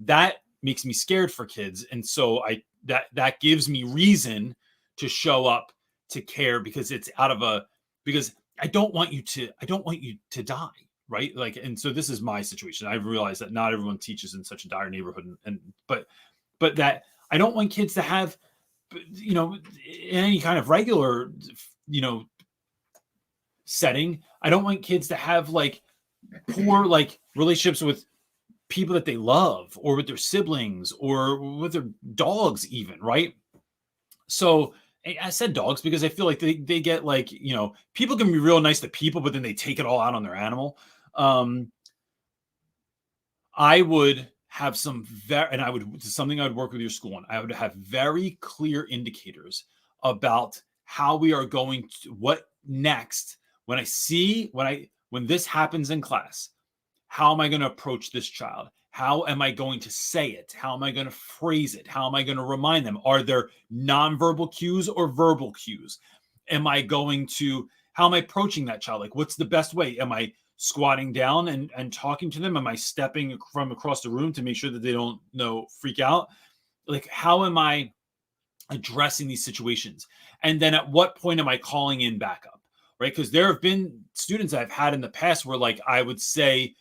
that makes me scared for kids. And so that gives me reason to show up, to care, because because I don't want you to die. Right. Like, and so this is my situation. I've realized that not everyone teaches in such a dire neighborhood. But that I don't want kids to have you know, in any kind of regular, you know, setting, I don't want kids to have like poor like relationships with people that they love or with their siblings or with their dogs even, right? So I said dogs because I feel like they get like, you know, people can be real nice to people, but then they take it all out on their animal. I would have some and I would, something I would work with your school on. I would have very clear indicators about how we are going to, what next when I see, when this happens in class, how am I going to approach this child? How am I going to say it? How am I going to phrase it? How am I going to remind them? Are there nonverbal cues or verbal cues? How am I approaching that child? Like, what's the best way? Am I squatting down and talking to them? Am I stepping from across the room to make sure that they don't freak out? Like, how am I addressing these situations? And then at what point am I calling in backup? Right? Because there have been students I've had in the past where like I would say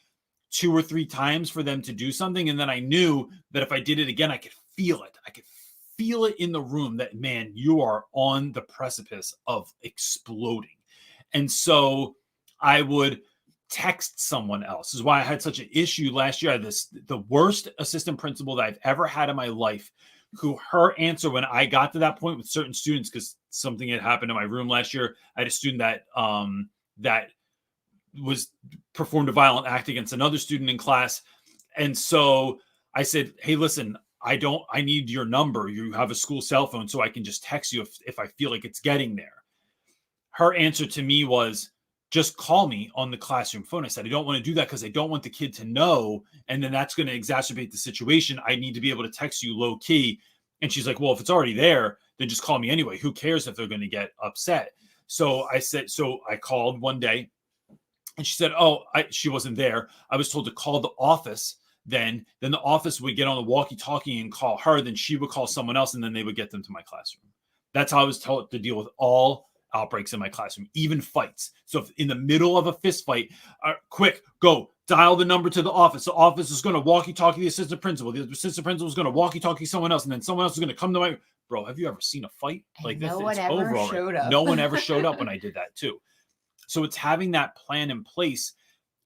2 or 3 times for them to do something. And then I knew that if I did it again, I could feel it. I could feel it in the room that, man, you are on the precipice of exploding. And so I would text someone else. This is why I had such an issue last year. I had the worst assistant principal that I've ever had in my life, who her answer when I got to that point with certain students, because something had happened in my room last year. I had a student that was performed a violent act against another student in class. And so I said, hey, listen, I need your number. You have a school cell phone, so I can just text you if I feel like it's getting there. Her answer to me was, just call me on the classroom phone. I said, I don't want to do that because I don't want the kid to know. And then that's going to exacerbate the situation. I need to be able to text you low key. And she's like, well, if it's already there, then just call me anyway. Who cares if they're going to get upset? So I called one day and she said, she wasn't there. I was told to call the office. Then the office would get on the walkie-talkie and call her. Then she would call someone else and then they would get them to my classroom. That's how I was told to deal with all outbreaks in my classroom, even fights. So if in the middle of a fist fight, quick, go dial the number to the office. The office is going to walkie-talkie the assistant principal. The assistant principal is going to walkie-talkie someone else, and then someone else is going to come to my. Bro, have you ever seen a fight like this? No one ever showed up. No one ever showed up when I did that too. So it's having that plan in place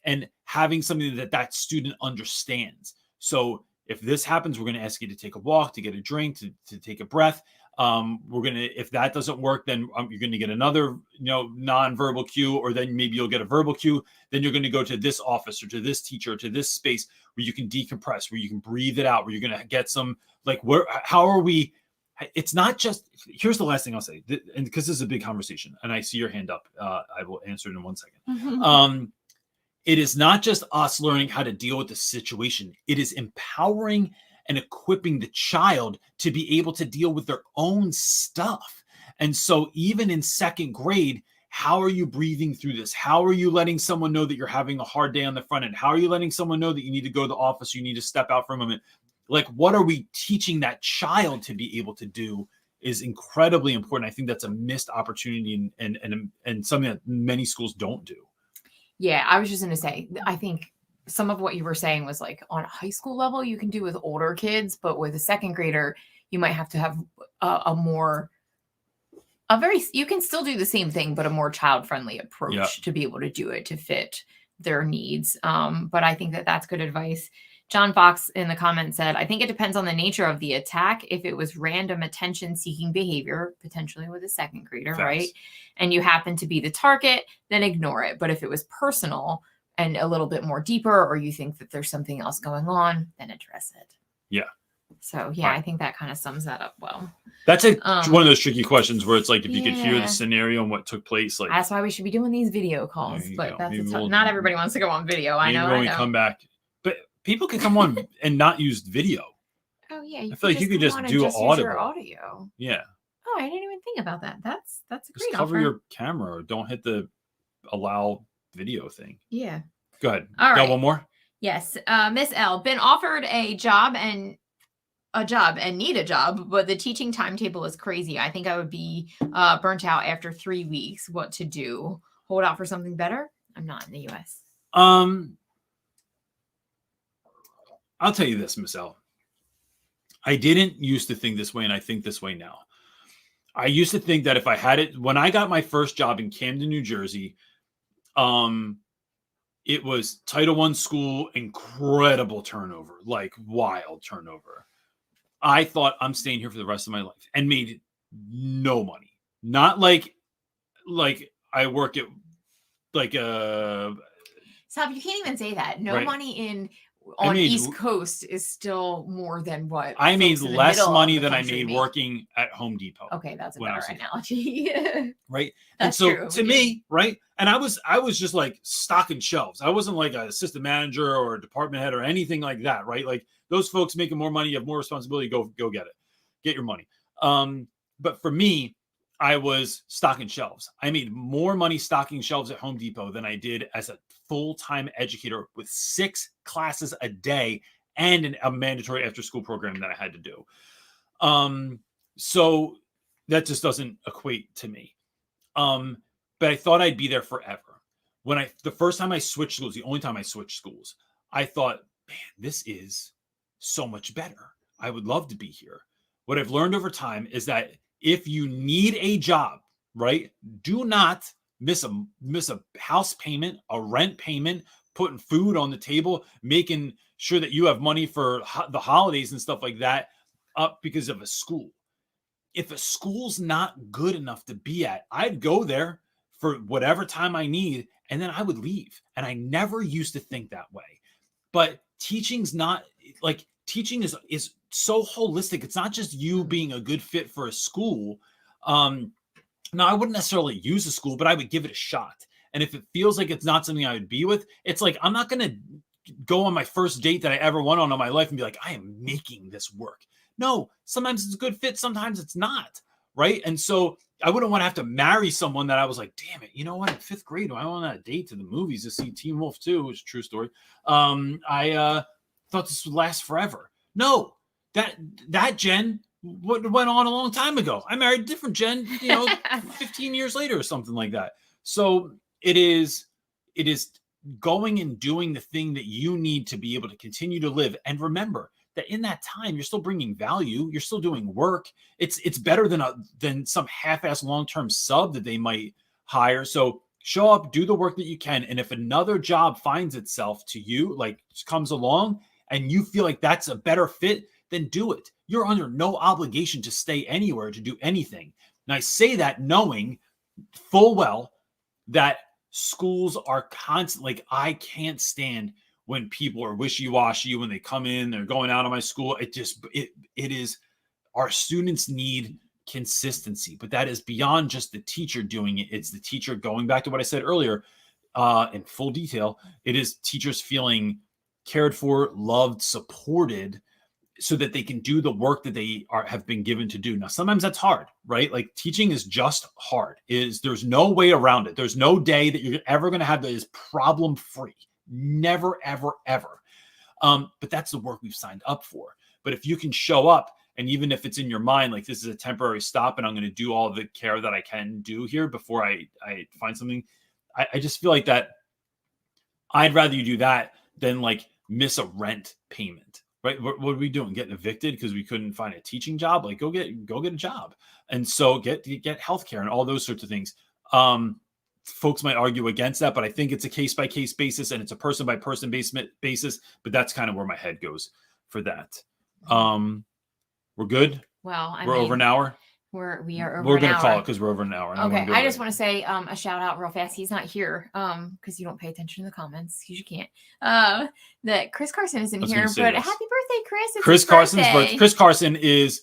and having something that student understands. So if this happens, we're going to ask you to take a walk, to get a drink, to take a breath. If that doesn't work, then you're going to get another, nonverbal cue, or then maybe you'll get a verbal cue. Then you're going to go to this office or to this teacher or to this space where you can decompress, where you can breathe it out, where you're going to get some, how are we? It's not just, here's the last thing I'll say, and because this is a big conversation and I see your hand up, I will answer it in 1 second. It is not just us learning how to deal with the situation. It is empowering and equipping the child to be able to deal with their own stuff. And so even in 2nd grade, how are you breathing through this? How are you letting someone know that you're having a hard day on the front end? How are you letting someone know that you need to go to the office? You need to step out for a moment. Like, what are we teaching that child to be able to do is incredibly important. I think that's a missed opportunity and something that many schools don't do. Yeah, I was just going to say, I think some of what you were saying was like on a high school level, you can do with older kids, but with a 2nd grader, you might have to have you can still do the same thing, but a more child-friendly approach to be able to do it, to fit their needs. But I think that's good advice. John Fox in the comments said, I think it depends on the nature of the attack. If it was random attention-seeking behavior, potentially with a 2nd grader, right? And you happen to be the target, then ignore it. But if it was personal and a little bit more deeper, or you think that there's something else going on, then address it. Yeah. So, yeah, I think that kind of sums that up well. That's one of those tricky questions where it's like, if you could hear the scenario and what took place. Like, that's why we should be doing these video calls. But not everybody wants to go on video. I know. When we come back. But people can come on and not use video. Oh, yeah. I feel like you could just do audio. Yeah. Oh, I didn't even think about that. That's a great just cover your camera, or don't hit the allow video thing. Yeah. Go ahead. All right. Got one more? Yes. Miss L, been offered a job and need a job, but the teaching timetable is crazy. I think I would be burnt out after 3 weeks. What to do? Hold out for something better? I'm not in the US. I'll tell you this, Miss L. I didn't used to think this way, and I think this way now. I used to think that if I had it, when I got my first job in Camden, New Jersey, it was Title I school, incredible turnover, like wild turnover. I thought I'm staying here for the rest of my life and made no money. Not like I work at like Stop, you can't even say that. No right. money on East Coast is still more than what I made less money than I made working at Home Depot. Okay, that's a better analogy. Right. That's and so true. To me, right. And I was just like stocking shelves. I wasn't like an assistant manager or a department head or anything like that. Right. Like those folks making more money, you have more responsibility. Go get it. Get your money. But for me, I was stocking shelves. I made more money stocking shelves at Home Depot than I did as a full-time educator with 6 classes a day and a mandatory after-school program that I had to do. So that just doesn't equate to me. But I thought I'd be there forever. The first time I switched schools, the only time I switched schools, I thought, man, this is so much better. I would love to be here. What I've learned over time is that if you need a job, right, do not miss a house payment, a rent payment, putting food on the table, making sure that you have money for the holidays and stuff like that up because of a school. If a school's not good enough to be at, I'd go there for whatever time I need, and then I would leave. And I never used to think that way. But teaching's not like teaching is so holistic. It's not just you being a good fit for a school. Now, I wouldn't necessarily use a school, but I would give it a shot. And if it feels like it's not something I would be with, it's like I'm not going to go on my first date that I ever went on in my life and be like, I am making this work. No, sometimes it's a good fit. Sometimes it's not. Right. And so I wouldn't want to have to marry someone that I was like, damn it, you know what? In 5th grade, I went on that date to the movies to see Teen Wolf 2, which is a true story. I thought this would last forever. No, that Jen went on a long time ago. I married a different Jen, 15 years later or something like that. So it is going and doing the thing that you need to be able to continue to live. And remember that in that time, you're still bringing value. You're still doing work. It's better than some half-ass long-term sub that they might hire. So show up, do the work that you can. And if another job finds itself to you, like comes along and you feel like that's a better fit, then do it. You're under no obligation to stay anywhere, to do anything. And I say that knowing full well that schools are constant. Like I can't stand when people are wishy-washy when they come in, they're going out of my school. It is, our students need consistency, but that is beyond just the teacher doing it. It's the teacher, going back to what I said earlier, in full detail. It is teachers feeling cared for, loved, supported, so that they can do the work that they have been given to do. Now, sometimes that's hard, right? Like teaching is just hard. There's no way around it. There's no day that you're ever going to have that is problem free. Never, ever, ever. But that's the work we've signed up for. But if you can show up, and even if it's in your mind, like this is a temporary stop and I'm going to do all the care that I can do here before I find something, I just feel like that I'd rather you do that than like miss a rent payment. Right? What are we doing? Getting evicted because we couldn't find a teaching job? Like go get a job. And so get healthcare and all those sorts of things. Folks might argue against that, but I think it's a case by case basis and it's a person by person basis. But that's kind of where my head goes for that. We're good. Well, we're over an hour. We are over. We're going to call it because we're over an hour. Okay, I just want to say a shout out real fast. He's not here because you don't pay attention to the comments because you can't. That Chris Carson isn't here, but happy birthday, Chris! It's Chris Carson's birthday. Chris Carson is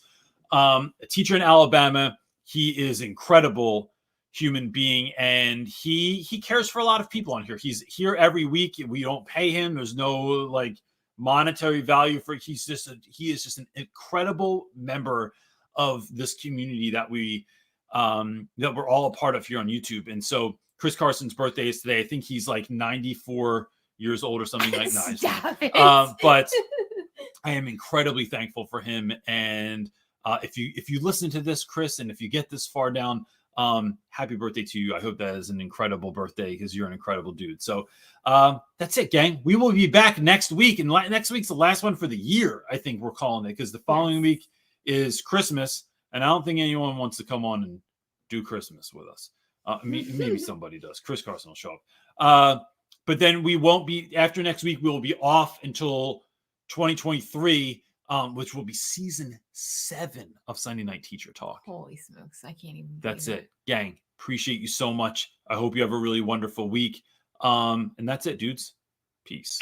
a teacher in Alabama. He is incredible human being, and he cares for a lot of people on here. He's here every week. We don't pay him. There's no like monetary value for. He is just an incredible member of this community that we're all a part of here on YouTube. And so Chris Carson's birthday is today. I think he's like 94 years old or something like that. But I am incredibly thankful for him. And if you listen to this, Chris, and if you get this far down, happy birthday to you. I hope that is an incredible birthday because you're an incredible dude. So that's it, gang. We will be back next week. And next week's the last one for the year. I think we're calling it because the following week is Christmas, And I don't think anyone wants to come on and do Christmas with us. Maybe somebody does. Chris Carson will show up. But then we won't be, after next week, we will be off until 2023, which will be season 7 of Sunday Night Teacher Talk. Holy smokes. I can't even. That's it. Gang, appreciate you so much. I hope you have a really wonderful week. And that's it, dudes. Peace.